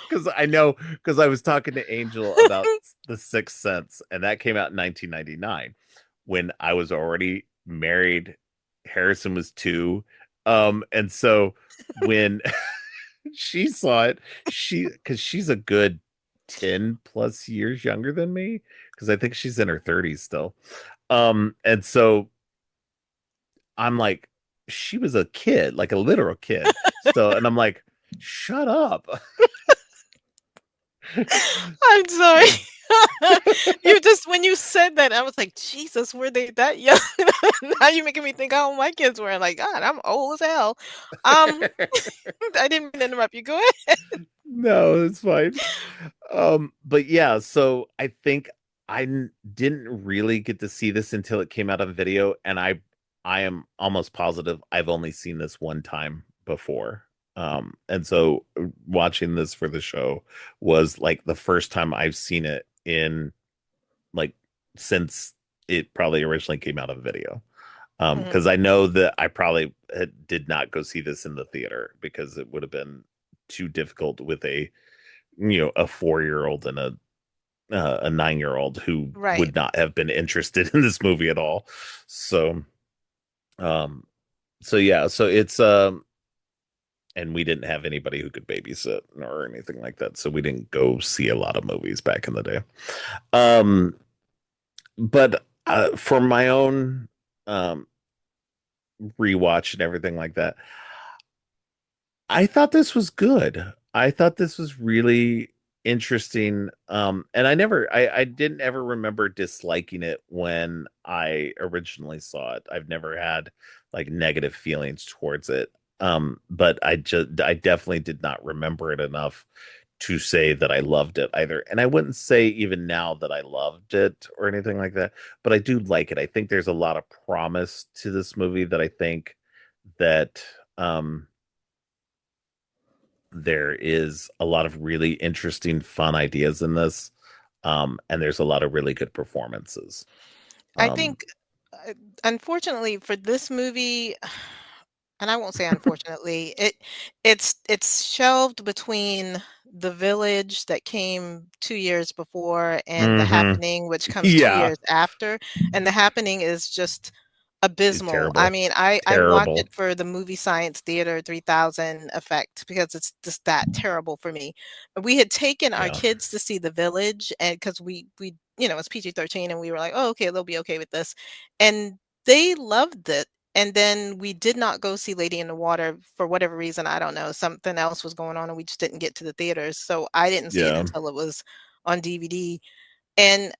because I know, because I was talking to Angel about The Sixth Sense, and that came out in 1999 when I was already married. Harrison was 2. And so when she saw it, because she's a good 10 plus years younger than me, because I think she's in her 30s still. And so I'm like, she was a kid, like a literal kid. So, and I'm like, shut up. I'm sorry. You just when you said that, I was like, Jesus, were they that young? Now you're making me think how old my kids were. Like, God, I'm old as hell. Um, I didn't mean to interrupt you. Go ahead. No, it's fine. But yeah, so I think didn't really get to see this until it came out on video, and I am almost positive I've only seen this one time before. And so watching this for the show was like the first time I've seen it in like since it probably originally came out on video. Mhm. Because I know that I probably did not go see this in the theater because it would have been too difficult with a 4-year old and a 9-year old who Right. would not have been interested in this movie at all. So, um, so yeah, so it's and we didn't have anybody who could babysit or anything like that, so we didn't go see a lot of movies back in the day. Um, but for my own rewatch and everything like that, I thought this was good. I thought this was really interesting. And I didn't ever remember disliking it when I originally saw it. I've never had like negative feelings towards it. But I definitely did not remember it enough to say that I loved it either. And I wouldn't say even now that I loved it or anything like that, but I do like it. I think there's a lot of promise to this movie that I think that there is a lot of really interesting, fun ideas in this. And there's a lot of really good performances. I Um, think, uh, unfortunately for this movie, and I won't say unfortunately, it's shelved between The Village that came 2 years before and The mhm. Happening, which comes 2 Yeah, years after, and The Happening is just it's abysmal. I terrible. mean, I watch it Terrible. for the Movie Science Theater 3000 effect because it's just that terrible for me. We had taken our Yeah. kids to see The Village, and because we it's PG-13, and we were like, "Oh, okay, they'll be okay with this," and they loved it. And then we did not go see Lady in the Water for whatever reason, I don't know. Something else was going on and we just didn't get to the theaters. So I didn't see it Yeah. until it was on DVD. And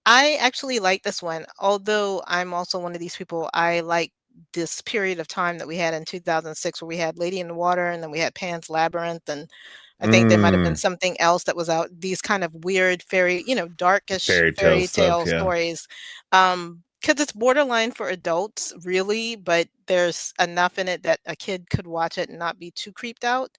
I actually like this one, although I'm also one of these people, I like this period of time that we had in 2006 where we had Lady in the Water and then we had Pan's Labyrinth, and I think there might have been Mm, something else that was out, these kind of weird fairy, darkish fairy tale fairy stuff. tale Yeah. stories. Because it's borderline for adults, really, but there's enough in it that a kid could watch it and not be too creeped out.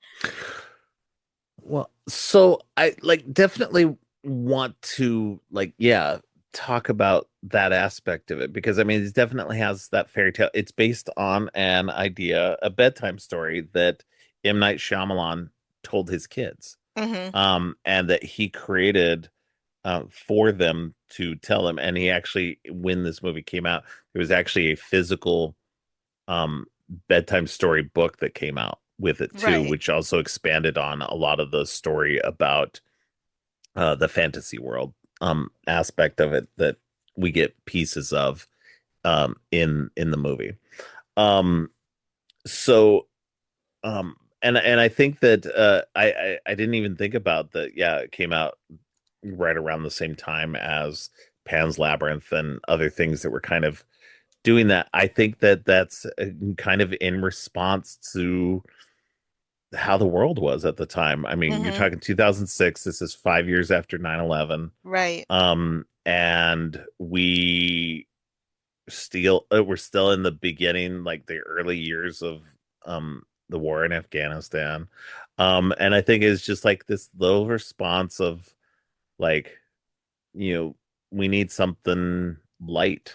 Well, so I like definitely want to yeah, talk about that aspect of it because I mean it definitely has that fairy tale. It's based on an idea, a bedtime story that M. Night Shyamalan told his kids. Mhm. And that he created for them to tell him. And he actually, when this movie came out, there was actually a physical um bedtime story book that came out with it too, Right. which also expanded on a lot of the story about the fantasy world aspect of it that we get pieces of in the movie. Um so and I think that I didn't even think about that. Yeah, it came out right around the same time as Pan's Labyrinth and other things that were kind of doing that. I think that that's kind of in response to how the world was at the time. I mean, you're Mhm. talking 2006. This is 5 years after 9/11. Right. And we're still in the beginning, like the early years of the war in Afghanistan. And I think it's just like this little response of like, you know, we need something light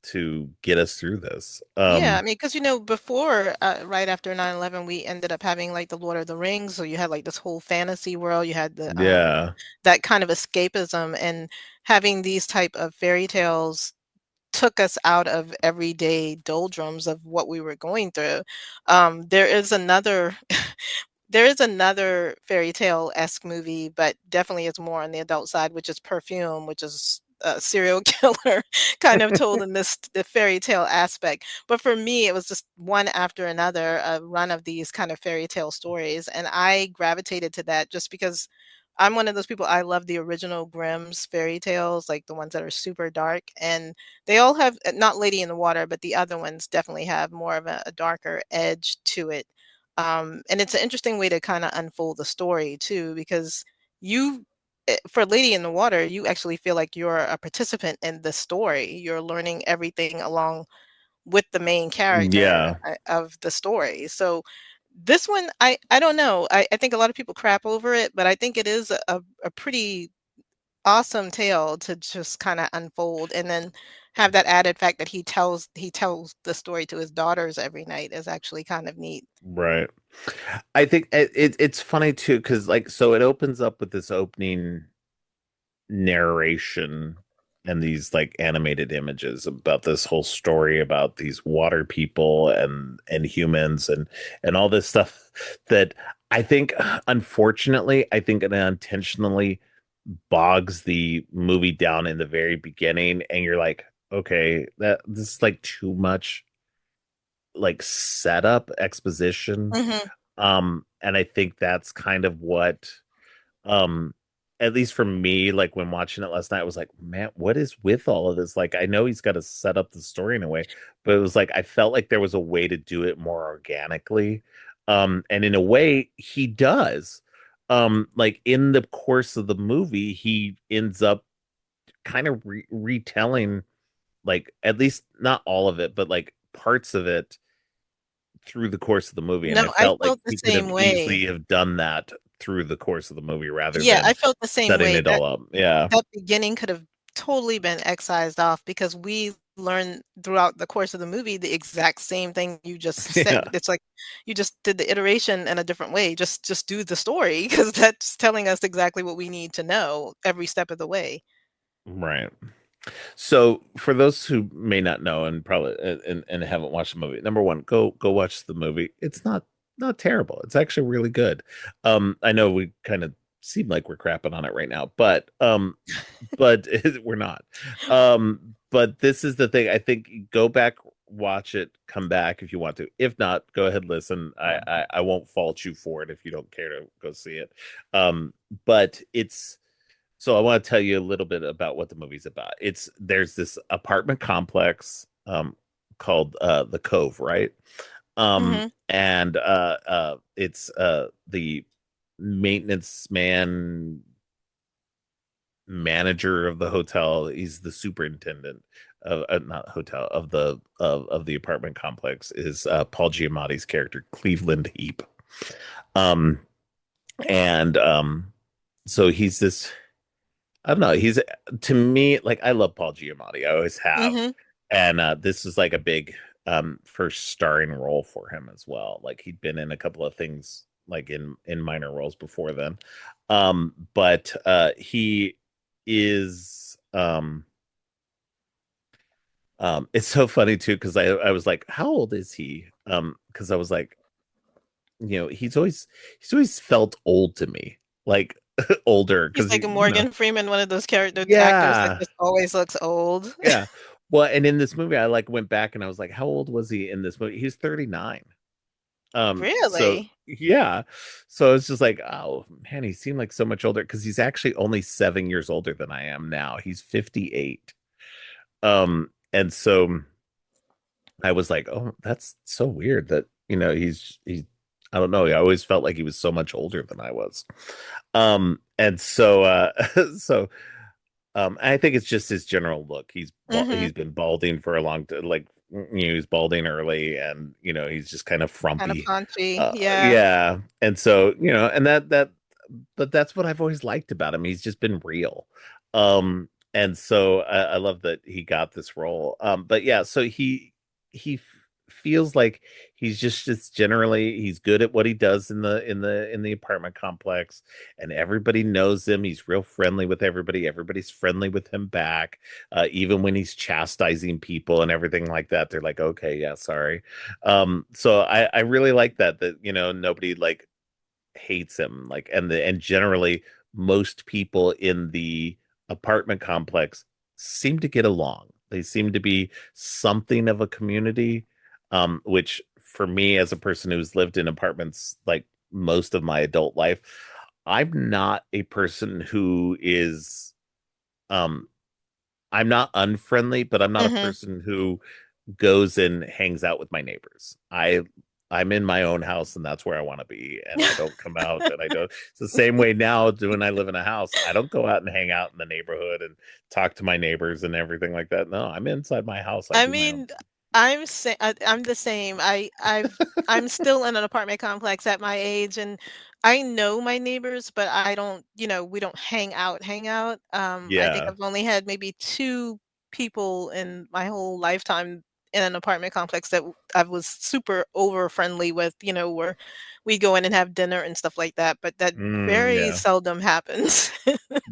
to get us through this. Yeah, I mean, because before, right after 9/11, we ended up having like the Lord of the Rings, so you had like this whole fantasy world, you had the Yeah. that kind of escapism, and having these type of fairy tales took us out of everyday doldrums of what we were going through. There is another There is another fairy tale-esque movie, but definitely it's more on the adult side, which is Perfume, which is a serial killer kind of told in the fairy tale aspect. But for me, it was just one after another, a run of these kind of fairy tale stories, and I gravitated to that just because I'm one of those people, I love the original Grimm's fairy tales, like the ones that are super dark, and they all have not Lady in the Water, but the other ones definitely have more of a darker edge to it. And it's an interesting way to kind of unfold the story too, because you for Lady in the Water, you actually feel like you're a participant in the story. You're learning everything along with the main character Yeah, of the story. So this one, I don't know. I think a lot of people crap over it, but I think it is a pretty awesome tale to just kind of unfold and then have that added fact that he tells the story to his daughters every night is actually kind of neat. right. I think it's funny too because like so it opens up with this opening narration and these like animated images about this whole story about these water people and humans and all this stuff that I think unfortunately I think it intentionally bogs the movie down in the very beginning and you're like okay that this is like too much like setup exposition Hmm. and I think that's kind of what um at least for me like when watching it last night I was like man what is with all of this like I know he's got to set up the story in a way but it was like I felt like there was a way to do it more organically and in a way he does like in the course of the movie he ends up kind of retelling like at least not all of it but like parts of it through the course of the movie and No, I I felt like felt the he could have same way. easily have done that through the course of the movie rather Yeah, I than felt the same setting way. it all up. Yeah. That beginning could have totally been excised off because we learn throughout the course of the movie the exact same thing you just Yeah. said. It's like you just did the iteration in a different way. Just do the story because that's telling us exactly what we need to know every step of the way. Right. So for those who may not know and probably and haven't watched the movie, number one, go watch the movie. It's not terrible. It's actually really good. I know we kind of seem like we're crapping on it right now, but we're not. But this is the thing. I think go back, watch it, come back if you want to. If not, go ahead, listen. I won't fault you for it if you don't care to go see it. But it's so I want to tell you a little bit about what the movie's about. It's there's this apartment complex called the Cove, right? Hmm. And it's the maintenance manager of the hotel. He's the superintendent of not hotel of the apartment complex is Paul Giamatti's character Cleveland Heap. Um and so he's this I don't know. He's to me like I love Paul Giamatti. I always have, Hmm. and this is like a big first starring role for him as well. Like he'd been in a couple of things like in minor roles before then, but he is it's so funny too because I was like, how old is he? Because I was like, you know, he's always felt old to me, like older He's because like a you know Morgan Freeman, one of those character actors that yeah. just always looks old. Yeah. Well, and in this movie, I like went back and I was like, how old was he in this movie? He's 39. So Really? yeah. So it's just like, oh man, he seemed like so much older because he's actually only 7 years older than I am now. He's 58. And so I was like, oh, that's so weird that, you know, he's I don't know. I always felt like he was so much older than I was. And so so I think it's just his general look. Hmm. He's been balding for a long time. Like you know, he's balding early, and you know he's just kind of Kind of frumpy. paunchy. Yeah. Yeah, and so you know, and but that's what I've always liked about him. He's just been real. And so I love that he got this role. But yeah, so he feels like he's just generally he's good at what he does in the apartment complex and everybody knows him. He's real friendly with everybody. Everybody's friendly with him back. Even when he's chastising people and everything like that, they're like, okay, yeah, sorry. So I really like that, you know, nobody like hates him. Like, and generally most people in the apartment complex seem to get along. They seem to be something of a community, which for me as a person who's lived in apartments like most of my adult life, I'm not a person who is um I'm not unfriendly, but I'm not a Hmm. person who goes and hangs out with my neighbors. I'm in my own house and that's where I want to be, and I don't come out, and I don't. It's the same way now when I live in a house. I don't go out and hang out in the neighborhood and talk to my neighbors and everything like that. No, I'm inside my house. I I do my own mean, I'm the same. I'm still in an apartment complex at my age, and I know my neighbors, but I don't, we don't hang out. I think Yeah. I've only had maybe two people in my whole lifetime in an apartment complex that I was super over friendly with, where we go in and have dinner and stuff like that, but that very Yeah. seldom happens.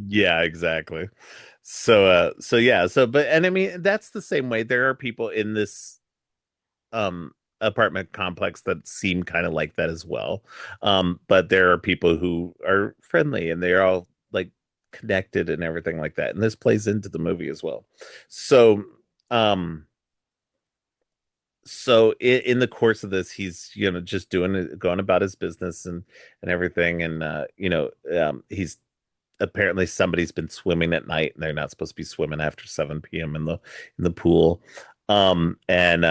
Yeah, exactly. So yeah, but and I mean that's the same way. There are people in this apartment complex that seem kind of like that as well. But there are people who are friendly and they're all like connected and everything like that. And this plays into the movie as well. So um in the course of this, he's just going about his business and everything, and he's apparently somebody's been swimming at night and they're not supposed to be swimming after 7 p.m. in the pool. And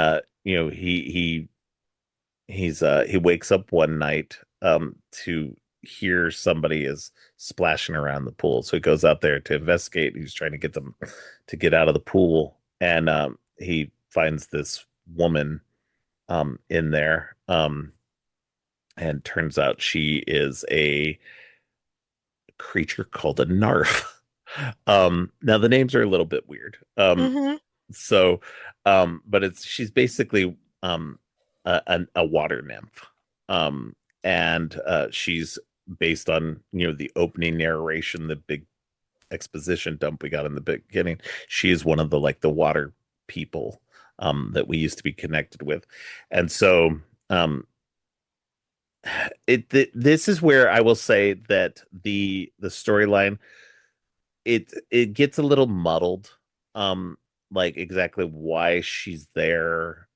he wakes up one night to hear somebody is splashing around the pool. So he goes out there to investigate. He's trying to get them to get out of the pool, and he finds this woman in there. And turns out she is a creature called a narf. Now the names are a little bit weird. Hmm. So, but she's basically a water nymph. Um, and she's based on the opening narration, the big exposition dump we got in the beginning. She is one of the water people that we used to be connected with, and so um, this is where I will say that the storyline it gets a little muddled, um like exactly why she's there,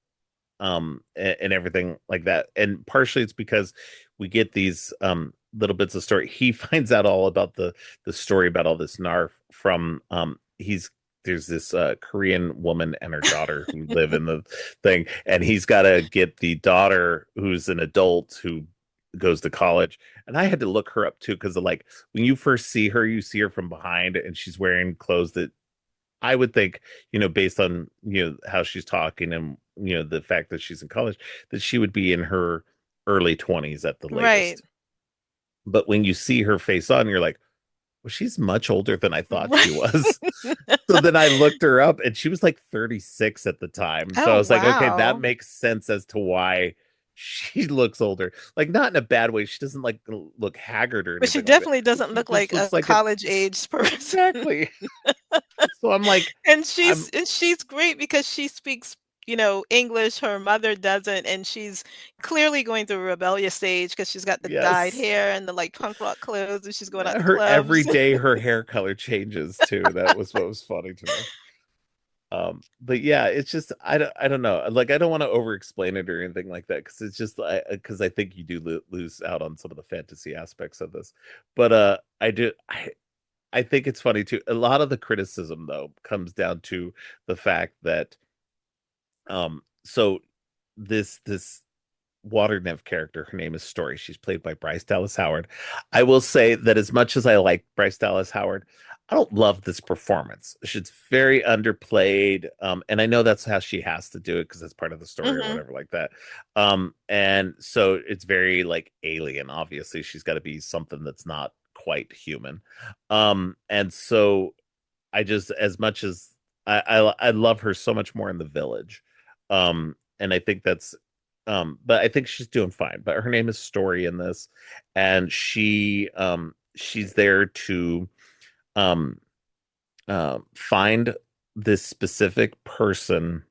and everything like that, and partially it's because we get these little bits of story. He finds out all about the story about all this narf from he's there's this Korean woman and her daughter who live in the thing, and he's got to get the daughter, who's an adult who goes to college. And I had to look her up too, because like when you first see her, you see her from behind and she's wearing clothes that I would think, based on, how she's talking and, the fact that she's in college, that she would be in her early 20s at the Right. latest. But when you see her face on, you're like, well, she's much older than I thought she Right. was. So then I looked her up and she was like 36 at the time. So I Oh, was like, okay, that wow. makes sense as to why she looks older. Like, not in a bad way. She doesn't like look haggard or But she anything like that. definitely But doesn't she look just like a looks like a college age person. exactly. So I'm like, And I'm she's great because she speaks, English. Her mother doesn't, and she's clearly going through a rebellious stage because she's got the dyed yes. hair and the like punk rock clothes, and she's going out to Her every clubs. day her hair color changes too. That was what was funny to me. But yeah, it's just I don't know. Like, I don't want to over explain it or anything like that, because it's just because I think you do lose out on some of the fantasy aspects of this. But I think it's funny too. A lot of the criticism though comes down to the fact that so this water nymph character, her name is Story. She's played by Bryce Dallas Howard. I will say that as much as I like Bryce Dallas Howard, I don't love this performance. She's very underplayed. And I know that's how she has to do it because that's part of the story or Hmm. whatever like that. And so it's very like alien. Obviously, she's got to be something that's not quite human. And so I just, as much as I love her so much more in The Village. And I think that's but I think she's doing fine. But her name is Story in this, and she's there to um find this specific person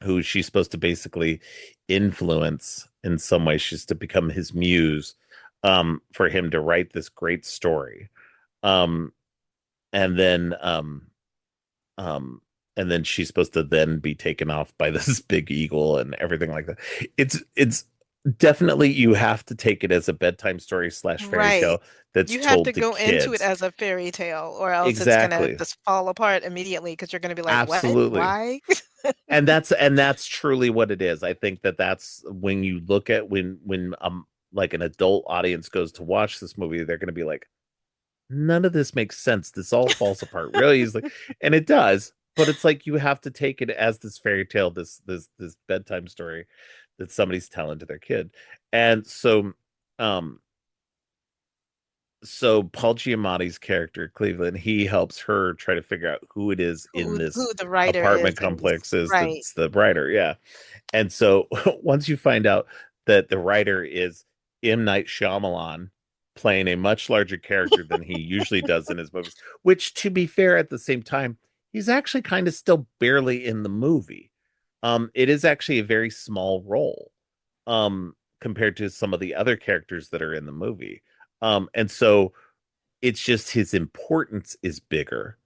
who she's supposed to basically influence in some way. She's to become his muse, for him to write this great story. Um and then um and then she's supposed to then be taken off by this big eagle and everything like that. It's definitely you have to take it as a bedtime story slash fairy Right. tale that's You have to told to go into it kids. as a fairy tale, or else it's gonna Exactly. just fall apart immediately because you're gonna be like, "What? Absolutely. Why?" And that's truly what it is. I think that that's when you look at when like an adult audience goes to watch this movie, they're going to be like, none of this makes sense. This all falls apart really easily, and it does. But it's like you have to take it as this fairy tale, this bedtime story that somebody's telling to their kid. And um, so Paul Giamatti's character Cleveland, he helps her try to figure out who it is in this Who the writer is apartment and complex is right. that's the writer. Yeah. And so once you find out that the writer is M. Night Shyamalan playing a much larger character than he usually does in his movies, which to be fair, at the same time, he's actually kind of still barely in the movie. It is actually a very small role, compared to some of the other characters that are in the movie. And so it's just his importance is bigger.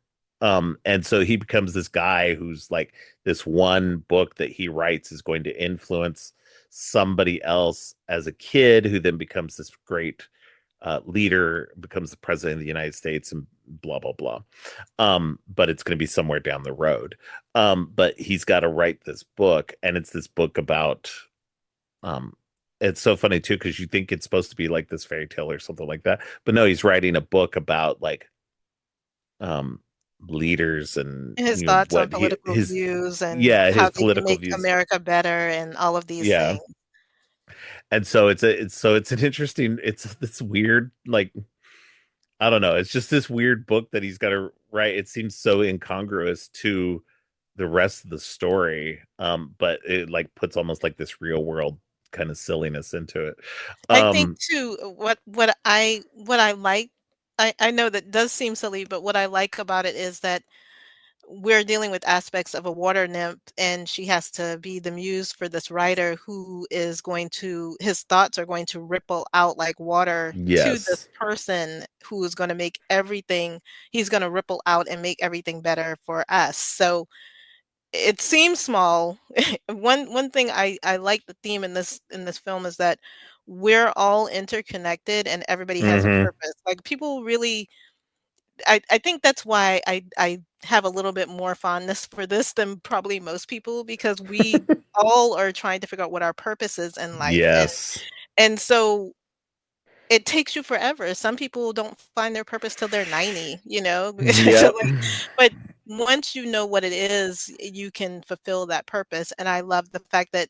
And so he becomes this guy who's like this one book that he writes is going to influence somebody else as a kid who then becomes this great leader, becomes the president of the United States, and blah blah blah. But it's going to be somewhere down the road. But he's got to write this book, and it's this book about um, it's so funny too because you think it's supposed to be like this fairy tale or something like that, but no, he's writing a book about like um leaders and His thoughts on what he political his views and yeah, how his they can political make views. America better and all of these Yeah. things. And so it's an interesting, it's this weird like I don't know, it's just this weird book that he's got to write. It seems so incongruous to the rest of the story, but it like puts almost like this real world kind of silliness into it. I think um too, what I like, I know that does seem silly, but what I like about it is that we're dealing with aspects of a water nymph, and she has to be the muse for this writer who is going to his thoughts are going to ripple out like water to this yes. person who is going to make everything he's going to ripple out and make everything better for us. So it seems small. One thing I like the theme in this film is that we're all interconnected and everybody has a Hmm. purpose. Like people really I think that's why I have a little bit more fondness for this than probably most people because we all are trying to figure out what our purpose is in life, Yes. and so it takes you forever. Some people don't find their purpose till they're 90, you know? So, Yep. like, but once you know what it is, you can fulfill that purpose, and I love the fact that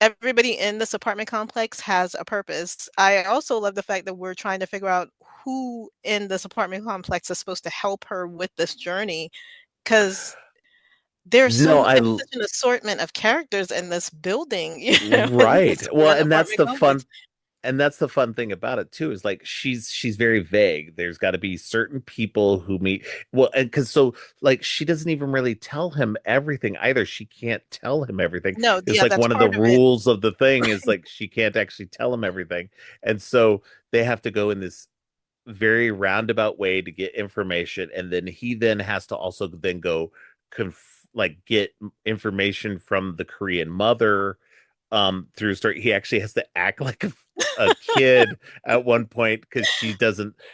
everybody in this apartment complex has a purpose. I also love the fact that we're trying to figure out who in this apartment complex is supposed to help her with this journey, because No, there's such an assortment of characters in this building, you know, in right. this Well, one and apartment complex. that's the fun thing about it too, is like she's very vague. There's got to be certain people who meet, well, and because so like she doesn't even really tell him everything either. She can't tell him everything. No, It's yeah, like that's one of the part of it. rules of the thing is like she can't actually tell him everything. And so they have to go in this very roundabout way to get information, and then he then has to also then go like get information from the Korean mother through a story. He actually has to act like a kid at one point because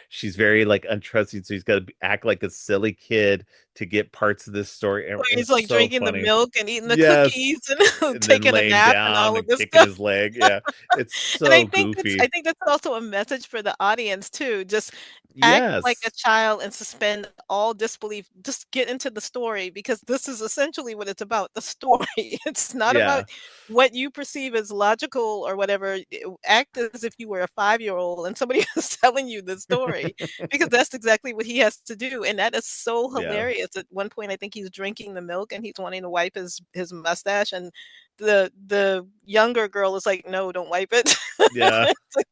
she's very like untrusting, so he's got to act like a silly kid to get parts of this story, and Where he's, it's like, so drinking the funny. milk and eating the cookies Yes. and And then taking a laying nap and down all of and this kicking stuff. his leg. Yeah, it's And so I goofy. think that's also a message for the audience too. Just act like a Yes. child and suspend all disbelief. Just get into the story because this is essentially what it's about, the story. It's not about Yeah. what you perceive as logical or whatever. Act as if you were a 5-year-old and somebody is telling you the story because that's exactly what he has to do. And that is so Yeah. hilarious. At one point, I think he's drinking the milk and he's wanting to wipe his mustache, and the younger girl is like, "No, don't wipe it." Yeah. It's like,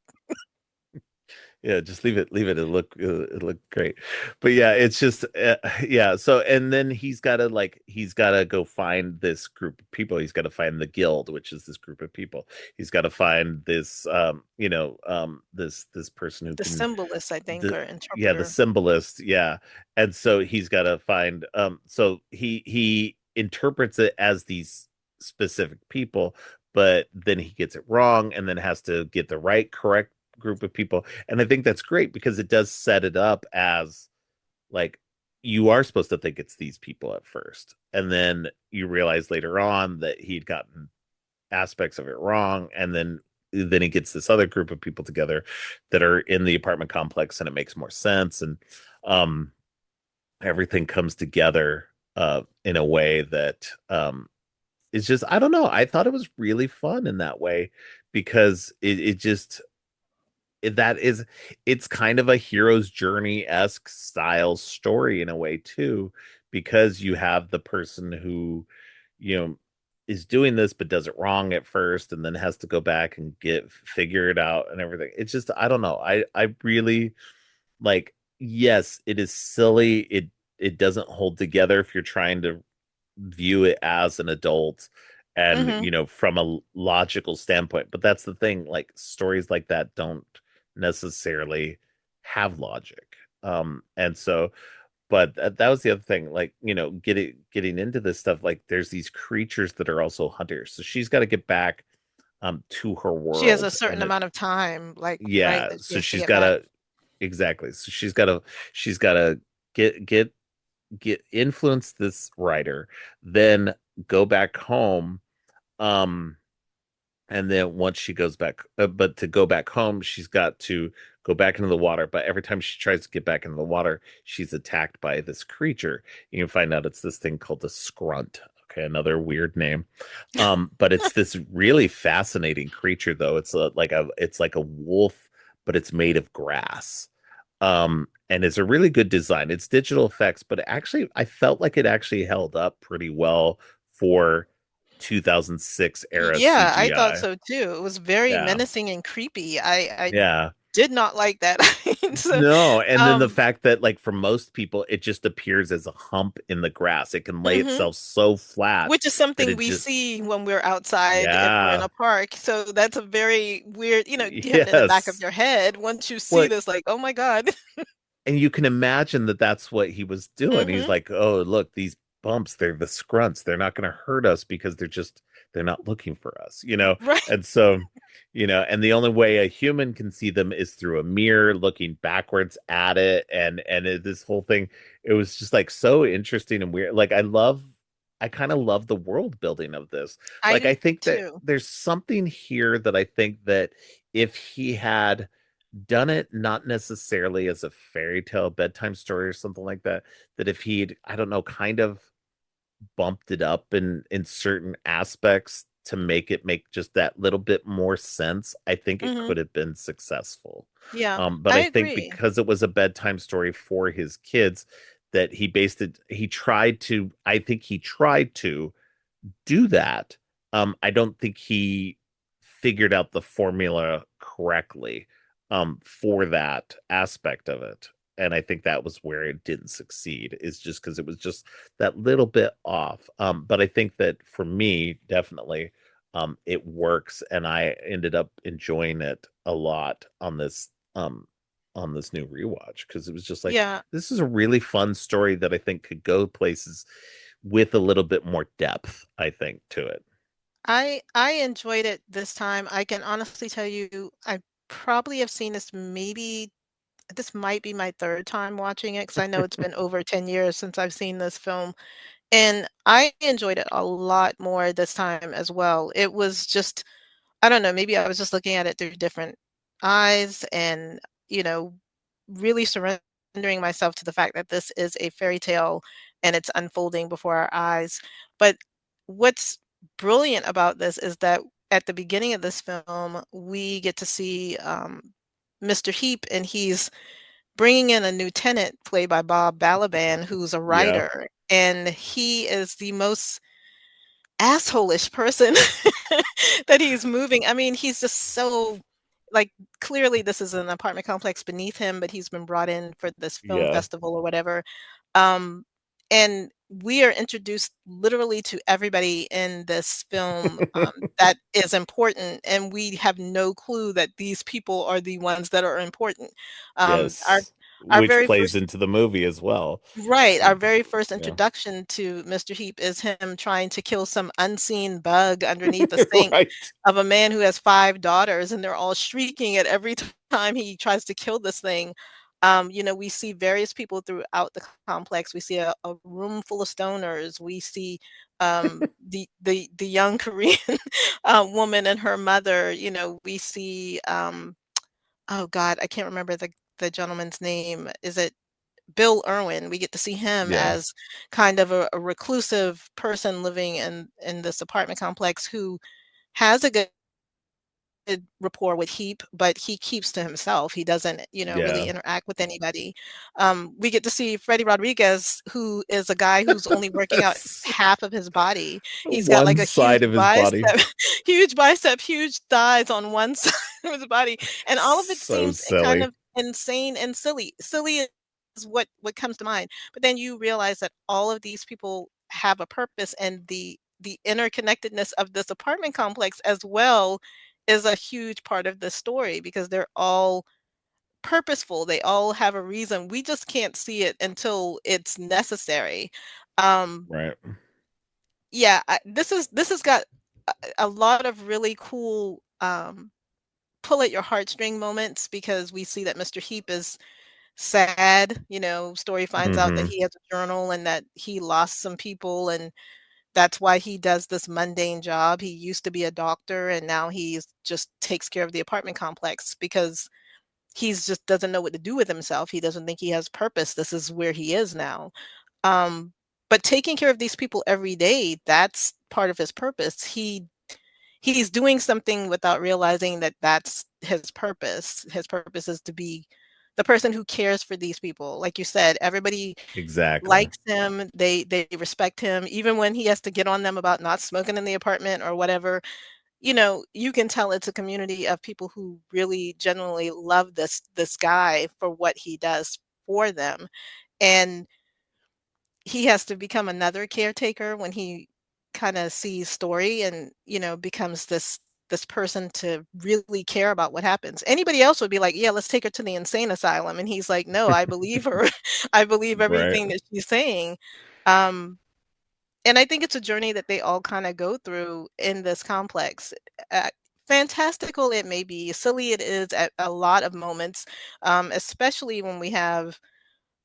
Yeah, just leave it. It'll look great. But yeah, it's just yeah. So and then he's got to go find this group of people. He's got to find the guild, which is this group of people. He's got to find this this person who the can symbolist, I think, the or yeah, the interpreter. symbolist, yeah. And so he's got to find so he interprets it as these specific people, but then he gets it wrong and then has to get the correct group of people. And I think that's great because it does set it up as like you are supposed to think it's these people at first. And then you realize later on that he'd gotten aspects of it wrong. And then he gets this other group of people together that are in the apartment complex and it makes more sense. And um everything comes together in a way that it's just I don't know. I thought it was really fun in that way because it just that is it's kind of a hero's journey-esque style story in a way too, because you have the person who, you know, is doing this but does it wrong at first and then has to go back and get figure it out and everything. It's just I don't know. I really like yes, it is silly. It doesn't hold together if you're trying to view it as an adult and Hmm. from a logical standpoint, but that's the thing, like stories like that don't necessarily have logic. And so but that was the other thing, like getting into this stuff, like there's these creatures that are also hunters, so she's got to get back to her She has a world. certain And it amount of time, like, right, yeah, that she so has to she's get got back. to exactly, so she's got to get influence this writer, then go back home. um and then once she goes back, but to go back home she's got to go back into the water, but every time she tries to get back into the water she's attacked by this creature. You can find out it's this thing called the scrunt. Okay, another weird name. But it's this really fascinating creature though. It's like a wolf, but it's made of grass. And it's a really good design. It's digital effects, but actually I felt like it actually held up pretty well for 2006 era Yeah, I thought CGI. so too. It was very Yeah. menacing and creepy. I Yeah. did not like that. So, No, and then the um, fact that like for most people it just appears as a hump in the grass. It can lay mhm. itself so flat Which is that something it we just see when we're outside if we're in yeah. a park. So that's a very weird, you have it in the back of Yes. your head once you see Well, this, like, oh my God. and you can imagine that that's what he was doing. He's Hmm. like, "Oh, look, these bumps, they're the scrunts. They're not going to hurt us because they're not looking for us." Right. And so, and the only way a human can see them is through a mirror looking backwards at it. And this whole thing, it was just like so interesting and weird. Like I kind of love the world building of this. I Like I do think that too. there's something here that I think that if he had done it not necessarily as a fairy tale bedtime story or something like that, that if he'd, I don't know, kind of bumped it up in certain aspects to make it make just that little bit more sense, I think it Hmm. could have been successful. Yeah, But I I think agree. because it was a bedtime story for his kids, that he tried to do that. I don't think he figured out the formula correctly for that aspect of it. And I think that was where it didn't succeed, is just because it was just that little bit off. But I think that for me, definitely, it works, and I ended up enjoying it a lot on this new rewatch because it was just like Yeah, this is a really fun story that I think could go places with a little bit more depth, I think, to it. I enjoyed it this time. I can honestly tell you, I probably have seen this might be my third time watching it because I know it's been over 10 years since I've seen this film. And I enjoyed it a lot more this time as well. It was just, I don't know, maybe I was just looking at it through different eyes and, you know, really surrendering myself to the fact that this is a fairy tale and it's unfolding before our eyes. But what's brilliant about this is that at the beginning of this film, we get to see Mr. Heap, and he's bringing in a new tenant played by Bob Balaban, who's a Yeah. writer, and he is the most asshole-ish person that he's moving. I mean, he's just so like clearly this is an apartment complex beneath him, but he's been brought in for this film Yeah. festival or whatever. Um, and we are introduced literally to everybody in this film that is important, and we have no clue that these people are the ones that are important. Our Yes. Our which very plays first into the movie as well. Right, our very first Yeah. introduction to Mr. Heap is him trying to kill some unseen bug underneath a sink Right. of a man who has 5 daughters, and they're all shrieking at every time he tries to kill this thing. We see various people throughout the complex. We see a room full of stoners. We see the young Korean woman and her mother. We see oh God, I can't remember the gentleman's name. Is it Bill Irwin? We get to see him Yeah. as kind of a reclusive person living in this apartment complex who has a good rapport with Heap, but he keeps to himself. He doesn't, really Yeah. interact with anybody. We get to see Freddie Rodriguez, who is a guy who's only working out That's half of his body. He's got one like a side huge of his body. bicep, huge bicep, huge thighs on one side of his body, and all of it So seems kind silly. of insane and silly. Silly is what comes to mind, but then you realize that all of these people have a purpose, and the interconnectedness of this apartment complex as well is a huge part of the story because they're all purposeful. They all have a reason. We just can't see it until it's necessary. Um, Right. yeah, this has got a lot of really cool pull at your heartstring moments because we see that Mr. Heap is sad. Story finds out that Hmm. he has a journal and that he lost some people, and that's why he does this mundane job. He used to be a doctor and now he's just takes care of the apartment complex because he's just doesn't know what to do with himself. He doesn't think he has purpose. This is where he is now. Um, but taking care of these people every day, that's part of his purpose. He's doing something without realizing that that's his purpose. His purpose is to be the person who cares for these people. Like you said, everybody Exactly. likes him, they respect him, even when he has to get on them about not smoking in the apartment or whatever. You can tell it's a community of people who really genuinely love this guy for what he does for them. And he has to become another caretaker when he kind of sees Story and, becomes this person to really care about what happens. Anybody else would be like, "Yeah, let's take her to the insane asylum." And he's like, "No, I believe her. I believe Right. everything that she's saying." Um, and I think it's a journey that they all kind of go through in this complex. Uh, Fantastical it may be, silly it is at a lot of moments, especially when we have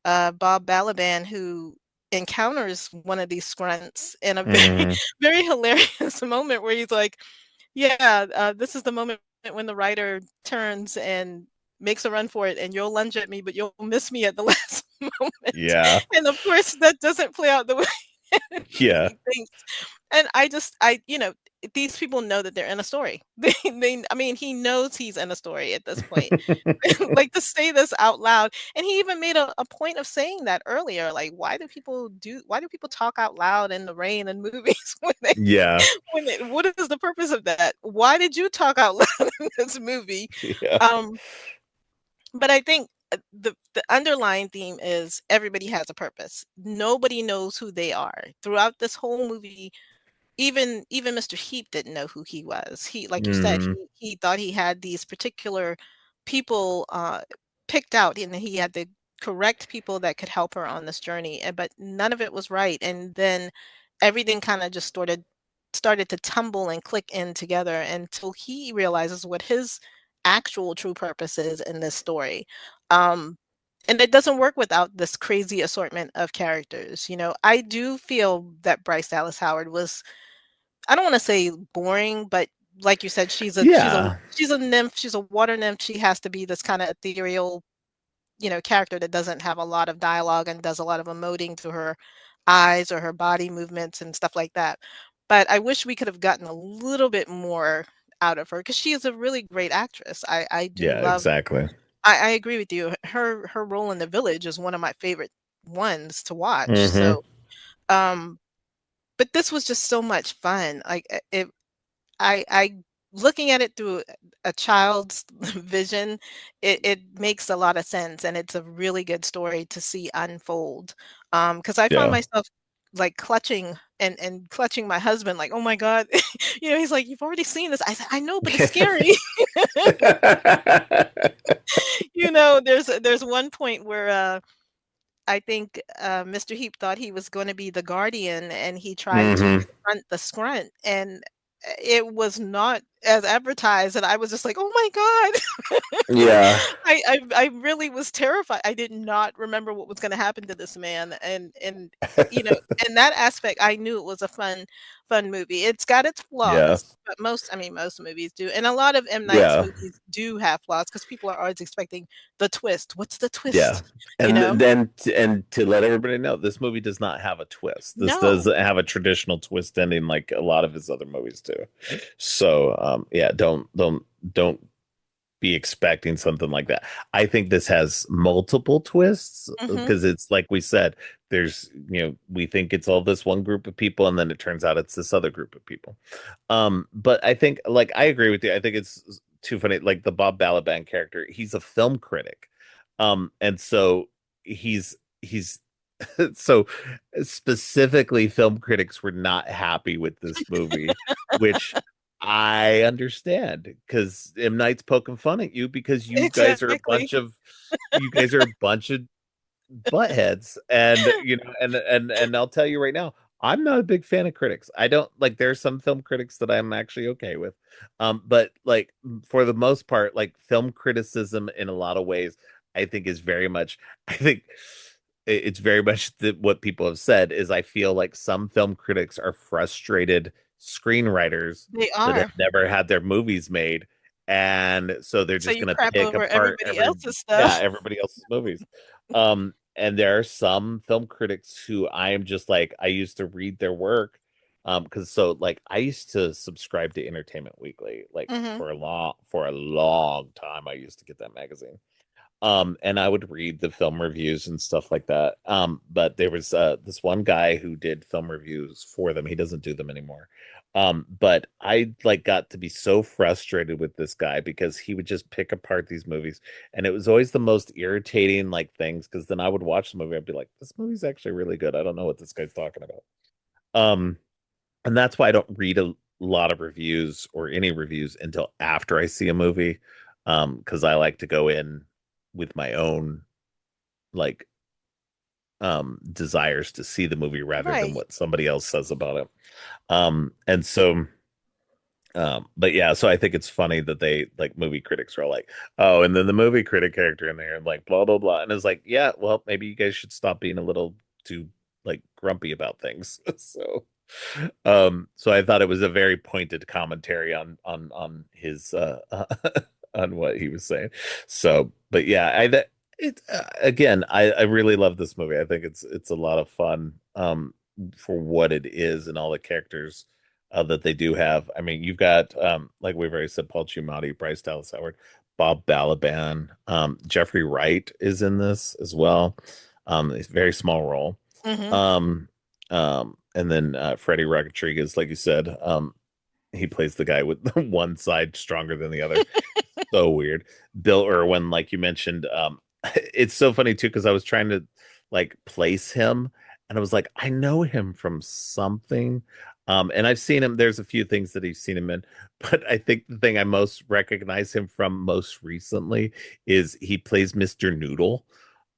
Bob Balaban who encounters one of these scrunts in a very, Hmm. very hilarious moment where he's like, "Yeah, this is the moment when the writer turns and makes a run for it, and you'll lunge at me, but you'll miss me at the last moment." Yeah. And of course, that doesn't play out the way Yeah. he thinks. And these people know that they're in a story. I mean, he knows he's in a story at this point. Like to say this out loud, and he even made a point of saying that earlier. Like, why do people talk out loud in the rain in movies Yeah. what is the purpose of that? Why did you talk out loud in this movie? Yeah. Um, but I think the underlying theme is everybody has a purpose. Nobody knows who they are. Throughout this whole movie, even Mr. Heap didn't know who he was. He, like you said, Hmm. he thought he had these particular people picked out, and he had the correct people that could help her on this journey. But none of it was right. And then everything kind of just started to tumble and click in together until he realizes what his actual true purpose is in this story. Um, and it doesn't work without this crazy assortment of characters. I do feel that Bryce Dallas Howard was, I don't want to say boring, but like you said, Yeah. she's a nymph, she's a water nymph. She has to be this kind of ethereal, character that doesn't have a lot of dialogue and does a lot of emoting through her eyes or her body movements and stuff like that. But I wish we could have gotten a little bit more out of her because she is a really great actress. I do Yeah, love. exactly. I agree with you. Her role in The Village is one of my favorite ones to watch. Hmm. So, um, but this was just so much fun. Like I looking at it through a child's vision, it makes a lot of sense, and it's a really good story to see unfold. Because I found Yeah. myself like clutching and clutching my husband like, "Oh my God." He's like, "You've already seen this." I said, "I know, but it's scary." There's one point where I think Mr. Heap thought he was going to be the guardian, and he tried to Hmm. confront the Scrunt, and it was not as advertised, and I was just like, "Oh my God." Yeah. I really was terrified. I did not remember what was going to happen to this man, and you know, in that aspect, I knew it was a fun movie. It's got its Yeah. flaws, but I mean, most movies do, and a lot of M. Night's Yeah. movies do have flaws because people are always expecting the twist. What's the Yeah. twist? You And know? then and to let everybody know, this movie does not have a twist. This does No. have a traditional twist ending like a lot of his other movies do. So yeah, don't be expecting something like that. I think this has multiple twists Mhm. because it's like we said, we think it's all this one group of people, and then it turns out it's this other group of people. But I think, like, I agree with you. I think it's too funny. Like the Bob Balaban character, he's a film critic. And so he's so specifically film critics were not happy with this movie, which I understand because M. Night's poking fun at you because Exactly. you guys are a bunch of buttheads, and and I'll tell you right now, I'm not a big fan of critics. I don't like There's some film critics that I'm actually okay with, but like for the most part, like film criticism in a lot of ways I think is very much I think it's very much what people have said is I feel like some film critics are frustrated screenwriters They that have are. never had their movies made, and so they're So just you going to crap pick over apart everybody else's yeah, stuff. everybody else's movies. And there are some film critics who I am just like, I used to read their work. Because so like I used to subscribe to Entertainment Weekly, like Mhm. for a long time. I used to get that magazine. And I would read the film reviews and stuff like that. But there was this one guy who did film reviews for them. He doesn't do them anymore. But I like got to be so frustrated with this guy because he would just pick apart these movies, and it was always the most irritating like things because then I would watch the movie, I'd be like, this movie's actually really good. I don't know what this guy's talking about. Um, and that's why I don't read a lot of reviews or any reviews until after I see a movie. Because I like to go in with my own like desires to see the movie rather than Right. what somebody else says about it. And so but yeah, so I think it's funny that they like movie critics are all like, oh, and then the movie critic character in there and like blah blah blah. And it's like, yeah, well, maybe you guys should stop being a little too like grumpy about things. So I thought it was a very pointed commentary on his on what he was saying. So, but yeah, I that it again, I really love this movie. I think it's a lot of fun for what it is and all the characters that they do have. I mean, you've got like we've already said, Paul Giamatti, Bryce Dallas Howard, Bob Balaban, Jeffrey Wright is in this as well. It's a very small role. Mhm. Um, and then Freddie Rodriguez, like you said, he plays the guy with one side stronger than the other. So weird. Bill Irwin, like you mentioned, it's so funny too because I was trying to like place him, and I was like, I know him from something. And I've seen him. There's a few things that he's seen him in, but I think the thing I most recognize him from most recently is he plays Mr. Noodle,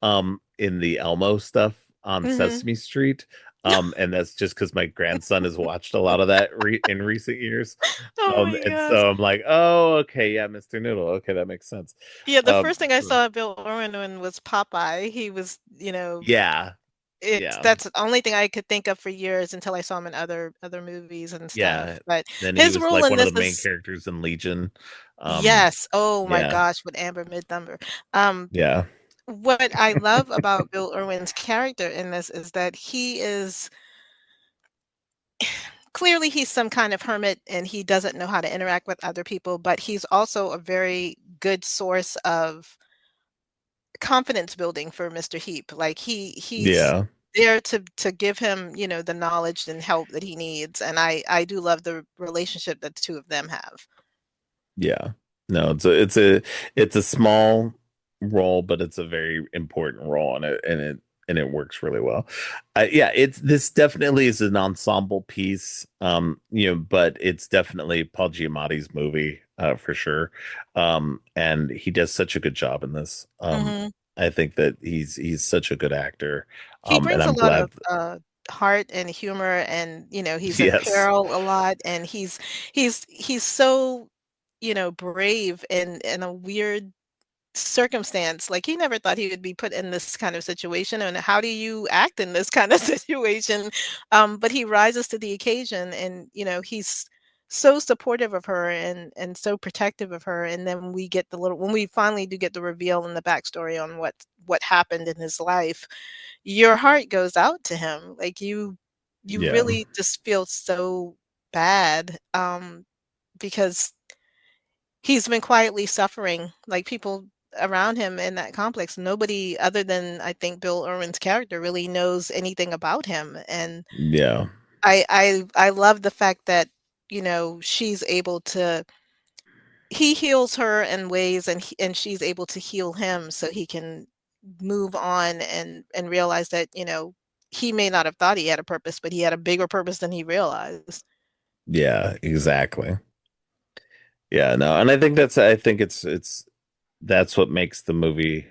in the Elmo stuff on Mhm. Sesame Street. And that's just because my grandson has watched a lot of that in recent years. Oh my And gosh. so I'm like, oh, okay, yeah, Mr. Noodle. Okay, that makes sense. Yeah, the first thing I So, saw Bill Irwin in was Popeye. He was, yeah, it's yeah, that's the only thing I could think of for years until I saw him in other movies and yeah. stuff. But Then he his was role like in one of this the main is characters in Legion. yes. Oh my Yeah, gosh, with Amber Mid-Number. Um, yeah, what I love about Bill Irwin's character in this is that he is clearly he's some kind of hermit and he doesn't know how to interact with other people, but he's also a very good source of confidence building for Mr. Heap. Like he's yeah, there to give him, the knowledge and help that he needs. And I do love the relationship that the two of them have. yeah. No, it's a small role, but it's a very important role, and it and it works really well. Yeah, it's this definitely is an ensemble piece, but it's definitely Paul Giamatti's movie, for sure. And he does such a good job in this. Hmm. I think that he's such a good actor. He And brings a I'm lot glad. of heart and humor, and he's in Yes, peril a lot, and he's so brave in a weird circumstance. Like, he never thought he would be put in this kind of situation, and how do you act in this kind of situation? But he rises to the occasion, and he's so supportive of her and so protective of her. And then we get when we finally do get the reveal and the backstory on what happened in his life, your heart goes out to him. Like, you yeah, really just feel so bad, because he's been quietly suffering. Like, people around him in that complex, nobody other than, I think, Bill Irwin's character really knows anything about him. And yeah, I love the fact that, she's able to he heals her in ways, and she's able to heal him so he can move on and realize that, he may not have thought he had a purpose, but he had a bigger purpose than he realized. yeah, exactly. Yeah, no, and I think it's that's what makes the movie.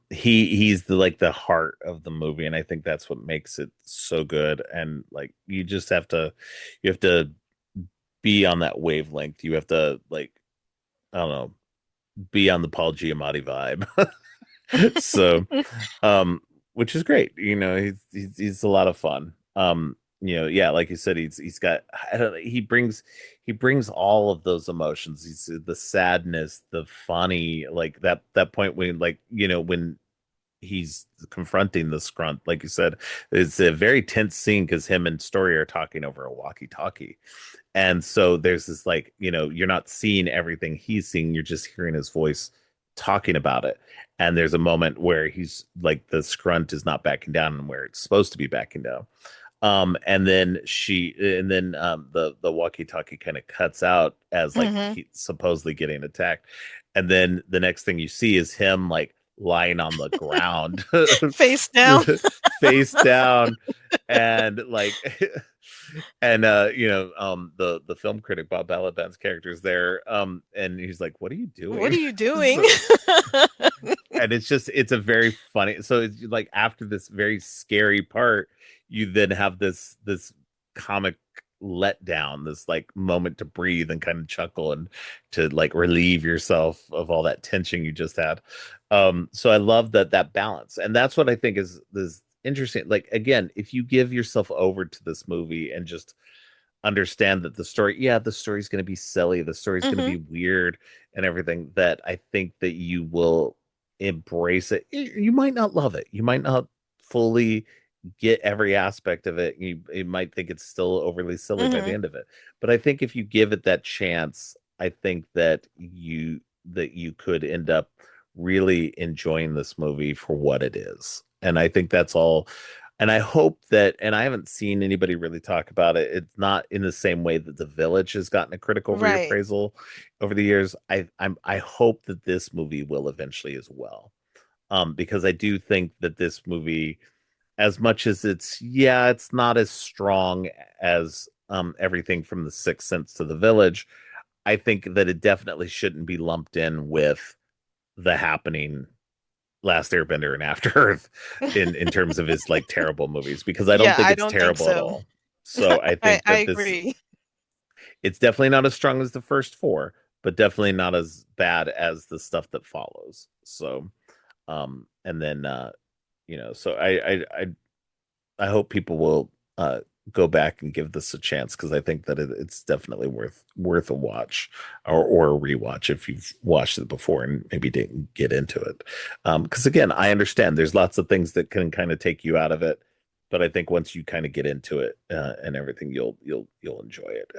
He's the like the heart of the movie, and I think that's what makes it so good. And like you just you have to be on that wavelength. You have to, like, I don't know, be on the Paul Giamatti vibe. So, um, which is great. He's a lot of fun. Yeah, like you said, he's got, I don't know, he brings all of those emotions. He's the sadness, the funny, like that point when, like, when he's confronting the scrunt, like you said, it's a very tense scene because him and Story are talking over a walkie-talkie. And so there's this, like, you're not seeing everything he's seeing, you're just hearing his voice talking about it. And there's a moment where he's like, the scrunt is not backing down and where it's supposed to be backing down. And then the walkie-talkie kind of cuts out as like Hmm. he's supposedly getting attacked. And then the next thing you see is him like lying on the ground, Face down. face down, and like and the film critic Bob Balaban's character is there, and he's like, what are you What doing? are you doing? So, and it's a very funny, so it's like after this very scary part, you then have this comic letdown, this like moment to breathe and kind of chuckle and to like relieve yourself of all that tension you just had. So I love that balance, and that's what I think is interesting. Like, again, if you give yourself over to this movie and just understand that the story's going to be silly, the story's going to Hmm. be weird and everything, that I think that you will embrace it. You might not love it. You might not fully get every aspect of it. You might think it's still overly silly by the Hmm. end of it. But I think if you give it that chance, I think that you could end up really enjoying this movie for what it is. And I think that's all. And I hope that, and I haven't seen anybody really talk about it. It's not in the same way that The Village has gotten a critical Right. reappraisal over the years. I hope that this movie will eventually as well. Because I do think that this movie, as much as it's not as strong as everything from The Sixth Sense to The Village, I think that it definitely shouldn't be lumped in with The Happening, Last Airbender, and After Earth in terms of his like terrible movies, because I don't Yeah, think I it's don't think terrible at so. all. So I I think I that this agree. it's definitely not as strong as the first four, but definitely not as bad as the stuff that follows. So and then so I hope people will go back and give this a chance, because I think that it's definitely worth a watch, or a rewatch if you've watched it before and maybe didn't get into it. Because again, I understand there's lots of things that can kind of take you out of it, but I think once you kind of get into it and everything, you'll enjoy it.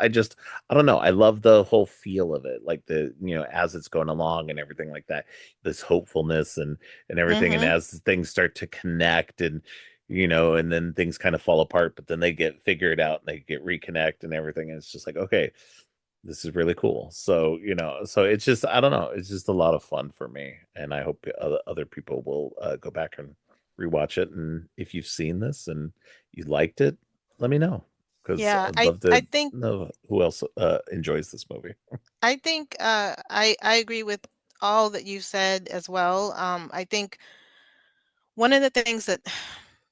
I just, I don't know. I love the whole feel of it, like the as it's going along and everything like that, this hopefulness and everything, and Hmm. as things start to connect, and then things kind of fall apart, but then they get figured out and they get reconnect and everything. And it's just like, okay, this is really cool. So, so it's just, I don't know, it's just a lot of fun for me. And I hope other people will go back and rewatch it. And if you've seen this and you liked it, let me know because Yeah, I'd love I to think know who else enjoys this movie. I agree with all that you said as well. I think one of the things that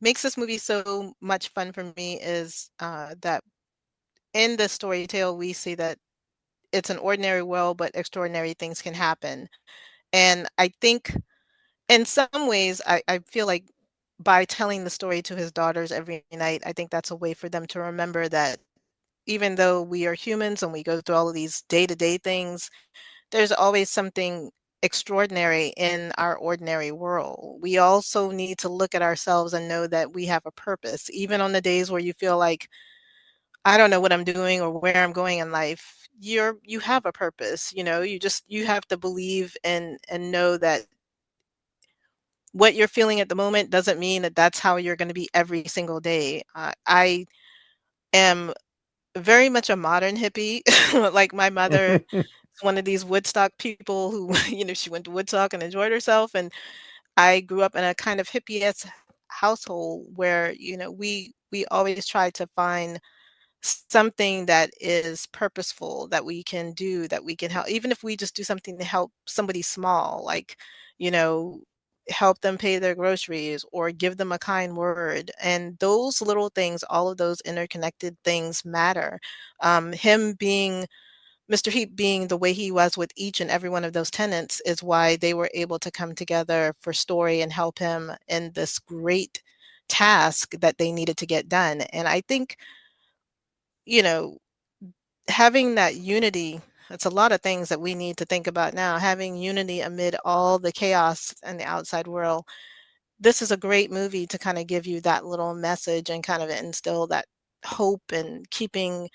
makes this movie so much fun for me is that in the story tale we see that it's an ordinary world, but extraordinary things can happen. And I think in some ways, I feel like by telling the story to his daughters every night, I think that's a way for them to remember that even though we are humans and we go through all of these day-to-day things, there's always something extraordinary in our ordinary world. We also need to look at ourselves and know that we have a purpose, even on the days where you feel like I don't know what I'm doing or where I'm going in life. You have a purpose, you know, you have to believe and know that what you're feeling at the moment doesn't mean that that's how you're going to be every single day. I am very much a modern hippie. Like my mother is one of these Woodstock people who, you know, she went to Woodstock and enjoyed herself. And I grew up in a kind of hippie household where, you know, we always try to find something that is purposeful that we can do, that we can help, even if we just do something to help somebody small, like, you know, help them pay their groceries or give them a kind word. And those little things, all of those interconnected things matter. Him being Mr. Heap being the way he was with each and every one of those tenants is why they were able to come together for Story and help him in this great task that they needed to get done. And I think, you know, having that unity, it's a lot of things that we need to think about now. Having unity amid all the chaos in the outside world. This is a great movie to kind of give you that little message and kind of instill that hope and keeping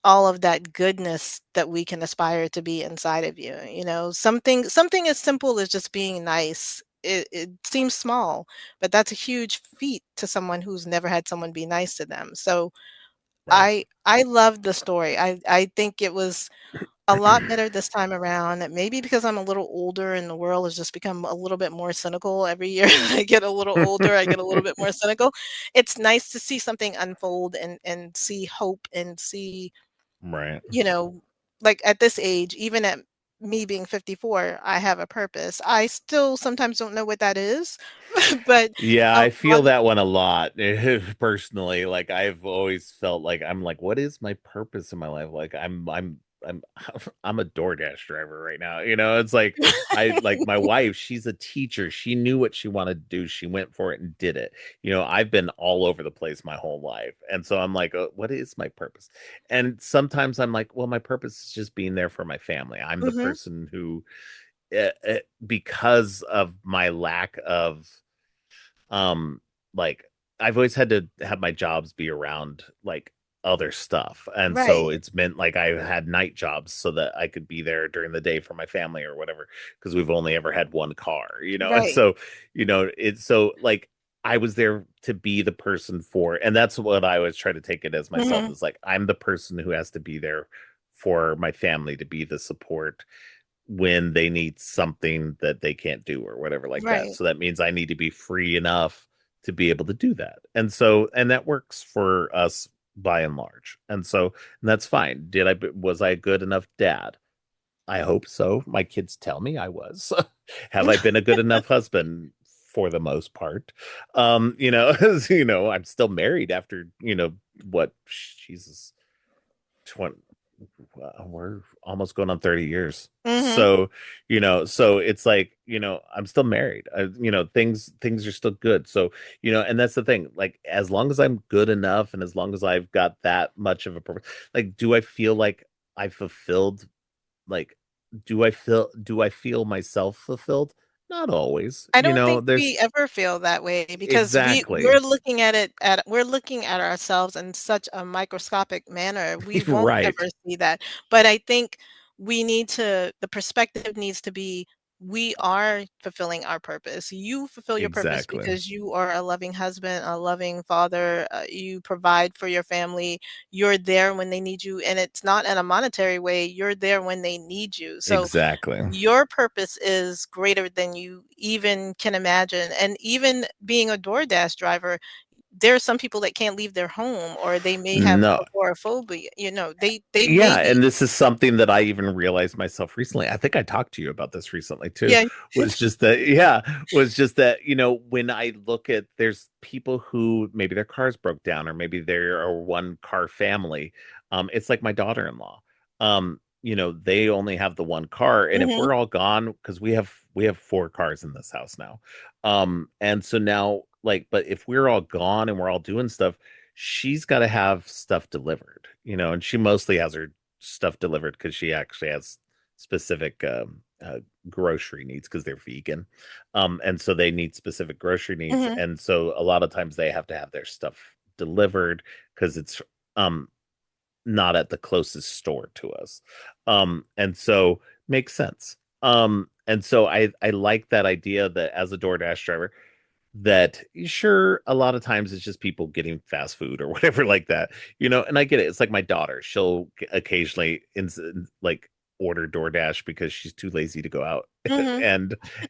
all of that goodness that we can aspire to be inside of you. You know, something as simple as just being nice. It seems small, but that's a huge feat to someone who's never had someone be nice to them. So Right. I loved the story. I think it was a lot better this time around. Maybe because I'm a little older and the world has just become a little bit more cynical every year. I get a little older, I get a little bit more cynical. It's nice to see something unfold and see hope and see, Right. you know, like at this age, even at me being 54, I have a purpose. I still sometimes don't know what that is, but Yeah, a I feel lot of that one a lot personally. Like I've always felt like I'm like, what is my purpose in my life? Like I'm I'm a DoorDash driver right now. You know, it's like I like my wife, she's a teacher. She knew what she wanted to do. She went for it and did it. You know, I've been all over the place my whole life. And so I'm like, what is my purpose? And sometimes I'm like, well, my purpose is just being there for my family. I'm the Mhm. person who because of my lack of um like I've always had to have my jobs be around like other stuff, and so Right, it's meant like I had night jobs so that I could be there during the day for my family or whatever, because we've only ever had one car, you know. And right. so, you know, it's so like I was there to be the person for, and that's what I always try to take it as myself, Mhm. is like I'm the person who has to be there for my family, to be the support when they need something that they can't do or whatever like that. Right. So that means I need to be free enough to be able to do that. And so, and that works for us by and large. And so, and that's fine. Was I a good enough dad? I hope so. My kids tell me I was. Have I been a good enough husband? For the most part? You know, you know, I'm still married after, you know, what, Jesus, 20, we're almost going on 30 years. Mhm. So, you know, so it's like, you know, I'm still married. You know, things are still good. So, you know, and that's the thing. Like, as long as I'm good enough and as long as I've got that much of a purpose, like, do I feel like I fulfilled, like, do I feel myself fulfilled? Not always. I You don't know, think there's we ever feel that way because we're exactly looking at it at we're looking at ourselves in such a microscopic manner. We won't right. ever see that. But I think we need to the perspective needs to be we are fulfilling our purpose. You fulfill your purpose Exactly. because you are a loving husband, a loving father. You provide for your family. You're there when they need you, and it's not in a monetary way. You're there when they need you. So Exactly. your purpose is greater than you even can imagine. And even being a DoorDash driver, there are some people that can't leave their home, or they may have No, agoraphobia. They yeah, may be. and this is something that I even realized myself recently. I think I talked to you about this recently too. Yeah. Was just that, when I look at there's people who maybe their cars broke down or maybe they're a one car family. It's like my daughter-in-law. They only have the one car, and if Hmm. we're all gone, because we have four cars in this house now. And so now, like, but if we're all gone and we're all doing stuff, she's got to have stuff delivered, and she mostly has her stuff delivered because she actually has specific grocery needs because they're vegan. And so they need specific grocery needs. Hmm. And so a lot of times they have to have their stuff delivered because it's um, not at the closest store to us. And so makes sense. And so I like that idea that as a DoorDash driver, that sure a lot of times it's just people getting fast food or whatever like that, and I get it. It's like my daughter, she'll occasionally like order DoorDash because she's too lazy to go out Hmm.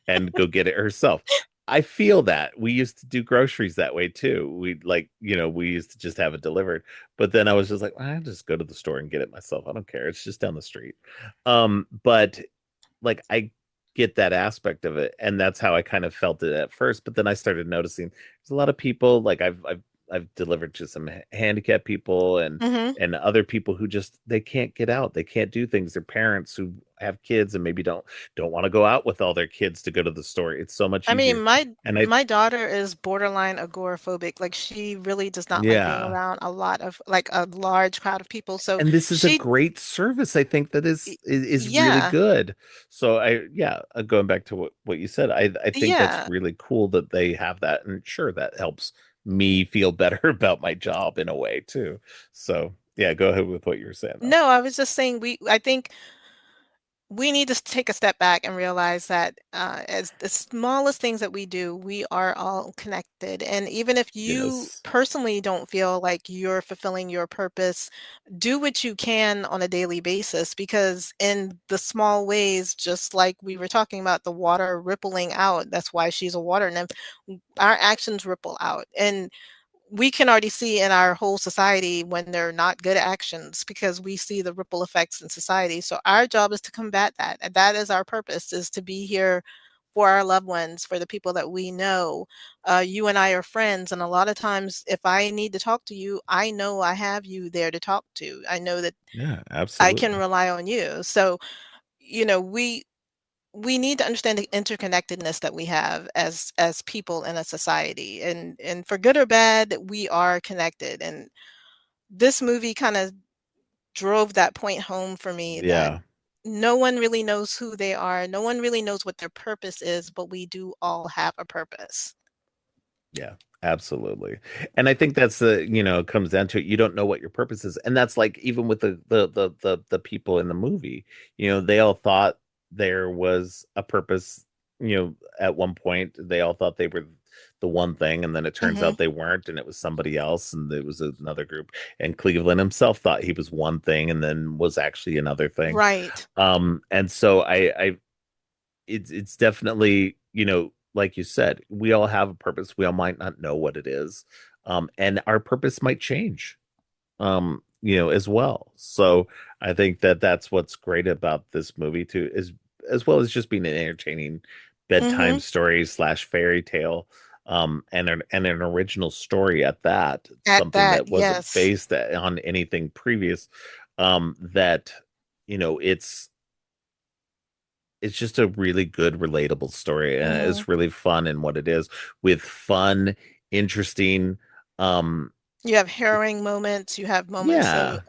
and go get it herself. I feel that we used to do groceries that way too. We used to just have it delivered, but then I was just like, I just go to the store and get it myself. I don't care, it's just down the street. But like I get that aspect of it, and that's how I kind of felt it at first. But then I started noticing there's a lot of people, like I've delivered to some handicapped people Hmm. and other people who just they can't get out, they can't do things. Their parents who have kids and maybe don't want to go out with all their kids to go to the store. It's so much I mean, easier. And I my daughter is borderline agoraphobic. Like she really does not like being Yeah. around a lot of like a large crowd of people. So And this is a she, great service, I think, that is really yeah, good. So going back to what you said, I think that's yeah. really cool that they have that, and sure, that helps me feel better about my job in a way too. So yeah, go ahead with what you were saying though. No, I was just saying I think we need to take a step back and realize that as the smallest things that we do, we are all connected. And even if you Yes. personally don't feel like you're fulfilling your purpose, do what you can on a daily basis because in the small ways, just like we were talking about the water rippling out, that's why she's a water nymph, our actions ripple out. And we can already see in our whole society when they're not good actions because we see the ripple effects in society. So our job is to combat that. And that is our purpose, is to be here for our loved ones, for the people that we know. You and I are friends, and a lot of times if I need to talk to you, I know I have you there to talk to. I know that Yeah, I can absolutely. rely on you. So, you know, we need to understand the interconnectedness that we have as people in a society, and for good or bad we are connected, and this movie kind of drove that point home for me that Yeah. no one really knows who they are, no one really knows what their purpose is, but we do all have a purpose. Yeah, absolutely. And I think that's it comes down to it. You don't know what your purpose is. And that's like even with the people in the movie, they all thought there was a purpose, at one point they all thought they were the one thing, and then it turns Hmm. out they weren't, and it was somebody else, and it was another group. And Cleveland himself thought he was one thing and then was actually another thing. Right. And so it's definitely, like you said, we all have a purpose. We all might not know what it is. And our purpose might change, as well. So I think that that's what's great about this movie too, is as well as just being an entertaining bedtime Hmm. story slash fairy tale, and an original story at that, At something that, that wasn't yes. based on anything previous. That it's just a really good, relatable story, and Hmm. it's really fun in what it is, with fun, interesting. Um, You have harrowing moments, you have moments yeah,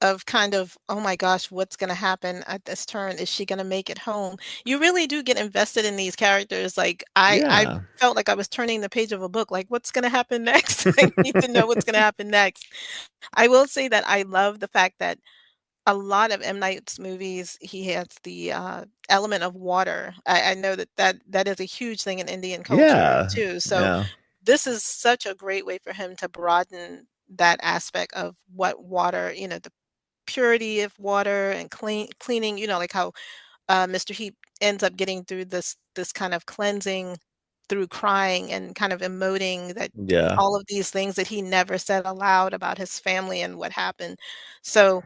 of kind of, "Oh my gosh, what's gonna happen at this turn? Is she gonna make it home?" You really do get invested in these characters, like, I yeah, felt like I was turning the page of a book, like, "What's gonna happen next? I need to know what's gonna happen next." I will say that I love the fact that a lot of M. Night's movies, he has the element of water. I know that is a huge thing in Indian culture Yeah, too. So yeah, this is such a great way for him to broaden that aspect of what water, the purity of water and cleaning, like how Mr. Heap ends up getting through this kind of cleansing through crying and kind of emoting that yeah. all of these things that he never said aloud about his family and what happened. So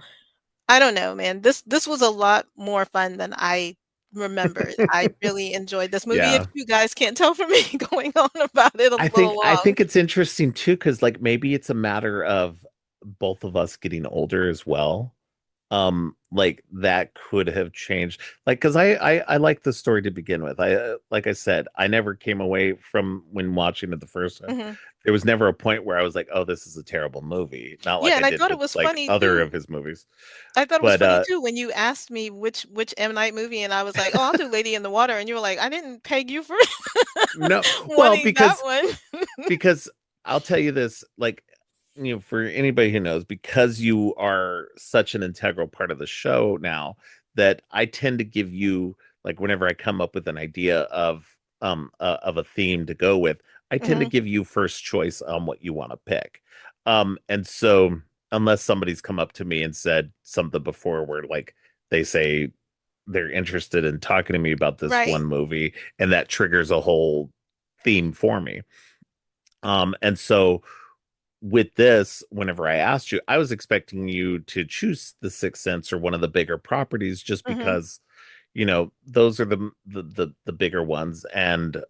I don't know, man. This was a lot more fun than I remembered. I really enjoyed this movie. If Yeah. you guys can't tell from me going on about it a little I long. think it's interesting too, because like maybe it's a matter of both of us getting older as well. Like that could have changed. Like, because I like the story to begin with. Like I said, I never came away from when watching it the first time. Mhm. There was never a point where I was like, "Oh, this is a terrible movie." Not Yeah, like I and I did thought it with was like funny other too. of his movies. I thought it was But funny too when you asked me which M. Night movie, and I was like, "Oh, I'll do Lady in the Water," and you were like, "I didn't peg you for no, well, wanting that one." because I'll tell you this, like, for anybody who knows, because you are such an integral part of the show now, that I tend to give you, like, whenever I come up with an idea of a theme to go with, I tend to Mhm, give you first choice on what you want to pick. And so unless somebody's come up to me and said something before where like they say they're interested in talking to me about this right. one movie and that triggers a whole theme for me. And so with this, whenever I asked you, I was expecting you to choose The Sixth Sense or one of the bigger properties just Mhm. because, those are the bigger ones and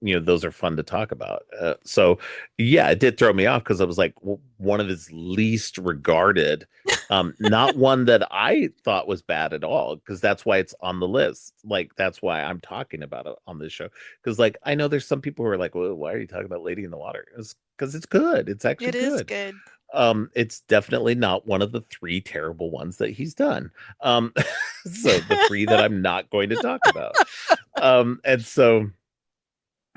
those are fun to talk about. So yeah, it did throw me off because I was like one of his least regarded, not one that I thought was bad at all, because that's why it's on the list. Like that's why I'm talking about it on this show. Because like I know there's some people who are like, well, why are you talking about Lady in the Water? It's because it's good. It's actually It is good. good. It's definitely not one of the three terrible ones that he's done. Um, so the three that I'm not going to talk about. And so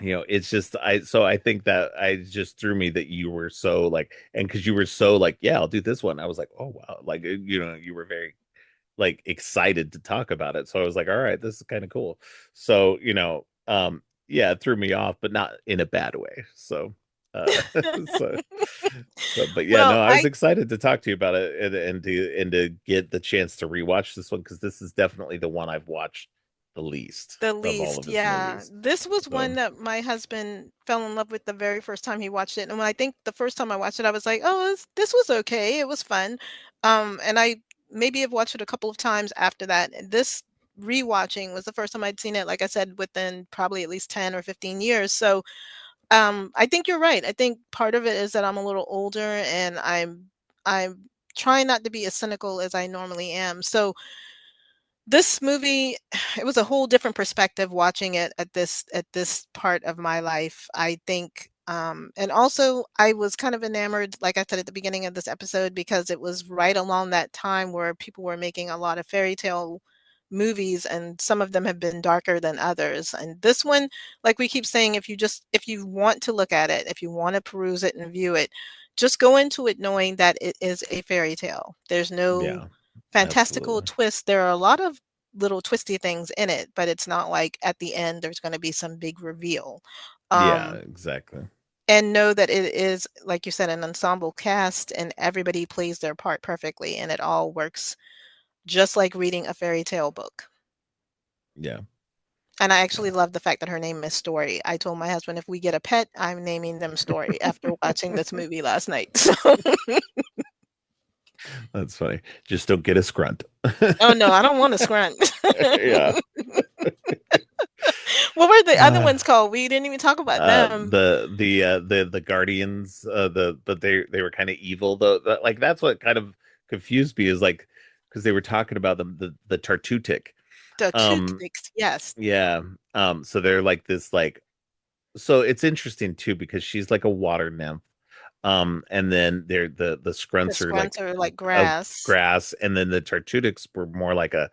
it's just I think that I just threw me that you were so like, and because you were so like, yeah, I'll do this one. I was like, oh wow, like you were very like excited to talk about it. So I was like, all right, this is kind of cool. So, yeah, it threw me off, but not in a bad way. So, so, but yeah, Well, no, I was I excited to talk to you about it and to get the chance to rewatch this one because this is definitely the one I've watched the least the of all of least, his yeah. movies. This was So, one that my husband fell in love with the very first time he watched it, and when I think the first time I watched it, I was like, "Oh, this was okay. It was fun." And I maybe have watched it a couple of times after that. And this rewatching was the first time I'd seen it, like I said, within probably at least 10 or 15 years. So, I think you're right. I think part of it is that I'm a little older and I'm trying not to be as cynical as I normally am. So, this movie, it was a whole different perspective watching it at this part of my life, I think, and also I was kind of enamored, like I said at the beginning of this episode, because it was right along that time where people were making a lot of fairy tale movies, and some of them have been darker than others. And this one, like we keep saying, if you want to look at it, if you want to peruse it and view it, just go into it knowing that it is a fairy tale. There's no yeah, fantastical absolutely. twist. There are a lot of little twisty things in it, but it's not like at the end there's going to be some big reveal. Yeah, Um, exactly. and know that it is, like you said, an ensemble cast and everybody plays their part perfectly and it all works just like reading a fairy tale book. Yeah. And I actually No. love the fact that her name is Story. I told my husband if we get a pet, I'm naming them Story after watching this movie last night. So, That's funny. Just don't get a scrunt. oh no, I don't want a scrunt. Yeah. What were the other Uh, ones called? We didn't even talk about them. the Guardians, but they were kind of evil though. Like that's what kind of confused me is like because they were talking about the Tartutic. The Um, toothpicks, yes. yeah. So they're like this like so it's interesting too because she's like a water nymph. And then they're the The scrunts are scrunts like are like of grass. grass, and then the Tartutics were more like a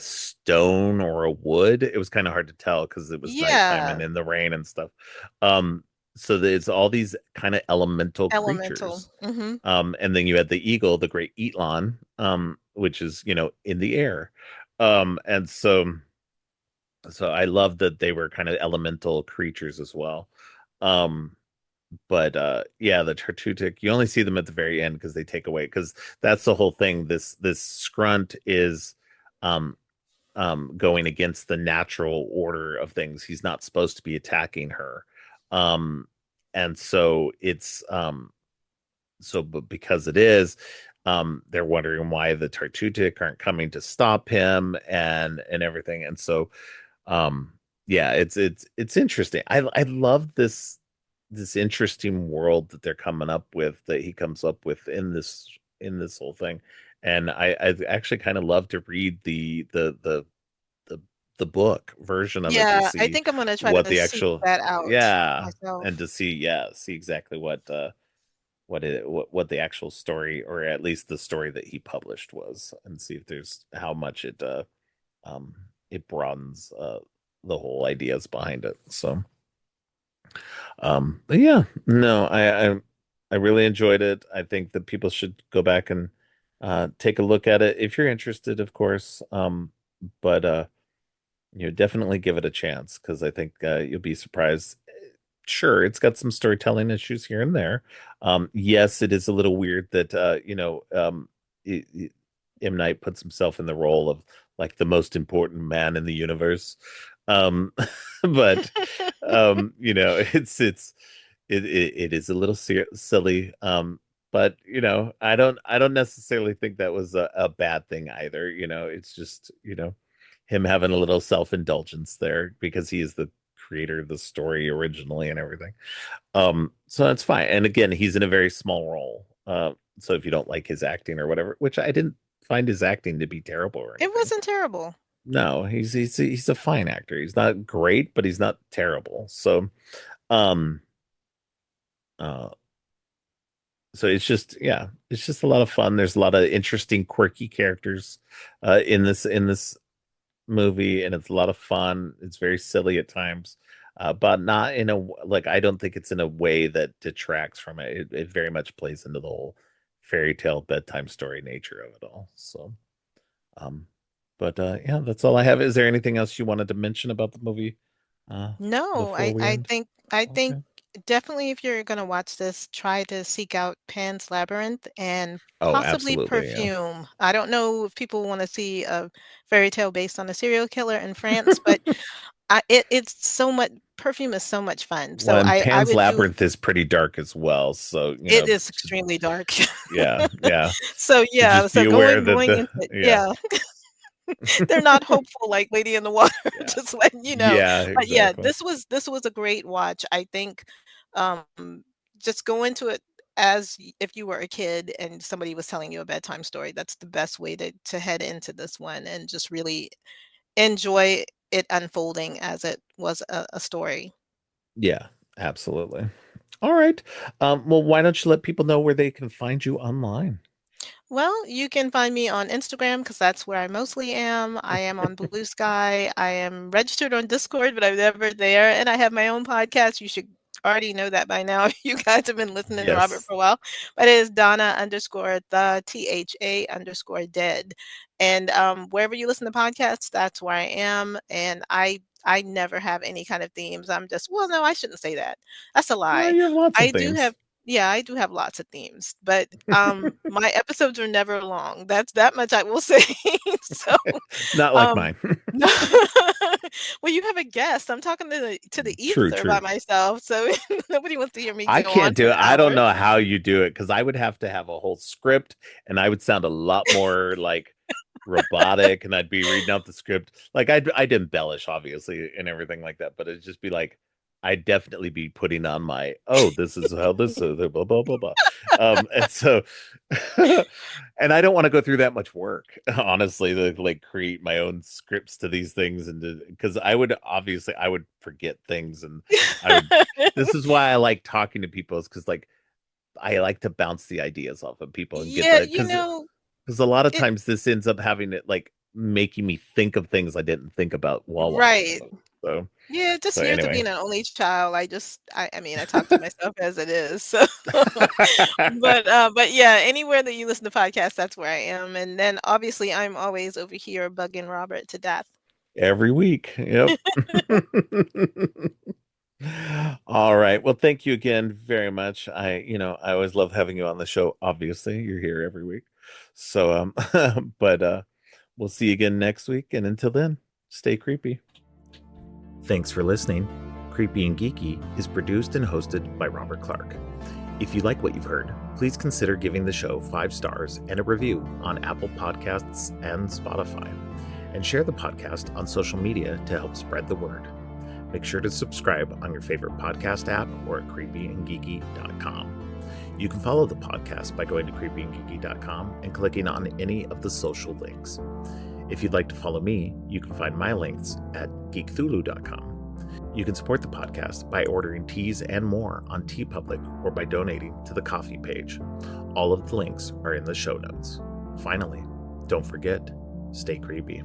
stone or a wood. It was kind of hard to tell because it was nighttime and Yeah. in the rain and stuff. Um, so it's all these kind of elemental Elemental. creatures. Hmm. And then you had the eagle, the great Eatlon, which is, in the air. And so I love that they were kind of elemental creatures as well. Um, but yeah, the Tartutic, you only see them at the very end because they take away, because that's the whole thing. This Scrunt is um going against the natural order of things. He's not supposed to be attacking her. Um and so but because it is, they're wondering why the Tartutic aren't coming to stop him and everything. And so yeah, it's interesting. I love this interesting world that they're coming up with, that he comes up with in this whole thing. And I actually kind of love to read the the book version of it to Yeah, I see think I'm gonna try what to the seek actual, that out yeah, and myself. to see exactly what the actual story, or at least the story that he published was, and see if there's how much um it broadens the whole ideas behind it. So but yeah, no, I really enjoyed it. I think that people should go back and take a look at it if you're interested, of course. But definitely give it a chance, because I think you'll be surprised. Sure, it's got some storytelling issues here and there. Yes, it is a little weird that M. Night puts himself in the role of like the most important man in the universe. Um, but it is a little silly. But I don't necessarily think that was a bad thing either. It's just him having a little self-indulgence there, because he is the creator of the story originally and everything. So that's fine. And again, he's in a very small role. So if you don't like his acting or whatever, which I didn't find his acting to be terrible or It anything. wasn't terrible. No, he's a fine actor. He's not great, but he's not terrible. Um, uh, so it's just a lot of fun. There's a lot of interesting, quirky characters in this movie, and it's a lot of fun. It's very silly at times, but not in a like, I don't think it's in a way that detracts from it. It very much plays into the whole fairy tale bedtime story nature of it all. So, um, but yeah, that's all I have. Is there anything else you wanted to mention about the movie uh, No, before I we I end? think I think Okay. definitely if you're gonna watch this, try to seek out Pan's Labyrinth and Oh, possibly absolutely. Yeah. Perfume. I don't know if people want to see a fairy tale based on a serial killer in France, but it's so much Perfume is so much fun. So When I Pan's would do Labyrinth is pretty dark as well, so it is extremely dark. yeah, yeah. So So yeah, just be so aware that going the into it, yeah, yeah, they're not hopeful like Lady in the Water, yeah, just letting you know. yeah, But yeah, exactly. this was a great watch. I think um just go into it as if you were a kid and somebody was telling you a bedtime story. That's the best way to head into this one and just really enjoy it unfolding as it was a story. Yeah, absolutely. All right. Well, why don't you let people know where they can find you online? Well, you can find me on Instagram because that's where I mostly am. I am on Blue Sky. I am registered on Discord, but I'm never there. And I have my own podcast. You should already know that by now if you guys have been listening to Robert Yes. for a while. But it is Donna underscore the THA underscore dead. And wherever you listen to podcasts, that's where I am. And I never have any kind of themes. I'm just, well, no, I shouldn't say that. That's a Well, lie. you have lots I of do themes. have yeah, I do have lots of themes, but, my episodes are never long. That's that much I will say. So, Not like um mine. no. Well, you have a guest. I'm talking to the True, ether by true. myself, so nobody wants to hear me I go on can't for do an it. I don't hour. know how you do it, because I would have to have a whole script, and I would sound a lot more like robotic, and I'd be reading out the script. Like I'd embellish obviously and everything like that, but it'd just be like I'd definitely be putting on my, oh, this is how this is blah blah blah blah. And so and I don't want to go through that much work, honestly, to like create my own scripts to these things, and because I would forget things, and I would this is why I like talking to people, is because like I like to bounce the ideas off of people and get Yeah, the because a lot of it times this ends up having it like making me think of things I didn't think about while watching the right. movie. So Yeah, so just years of anyway. being an only child. I mean, I talk to myself as it is. So, but yeah, anywhere that you listen to podcasts, that's where I am. And then obviously, I'm always over here bugging Robert to death. Every week. Yep. All right. Well, thank you again very much. I always love having you on the show. Obviously, you're here every week. So, but we'll see you again next week. And until then, stay creepy. Thanks for listening. Creepy and Geeky is produced and hosted by Robert Clark. If you like what you've heard, please consider giving the show 5 stars and a review on Apple Podcasts and Spotify. And share the podcast on social media to help spread the word. Make sure to subscribe on your favorite podcast app or at creepyandgeeky.com. You can follow the podcast by going to creepyandgeeky.com and clicking on any of the social links. If you'd like to follow me, you can find my links at geekthulu.com. You can support the podcast by ordering teas and more on TeePublic or by donating to the coffee page. All of the links are in the show notes. Finally, don't forget, stay creepy.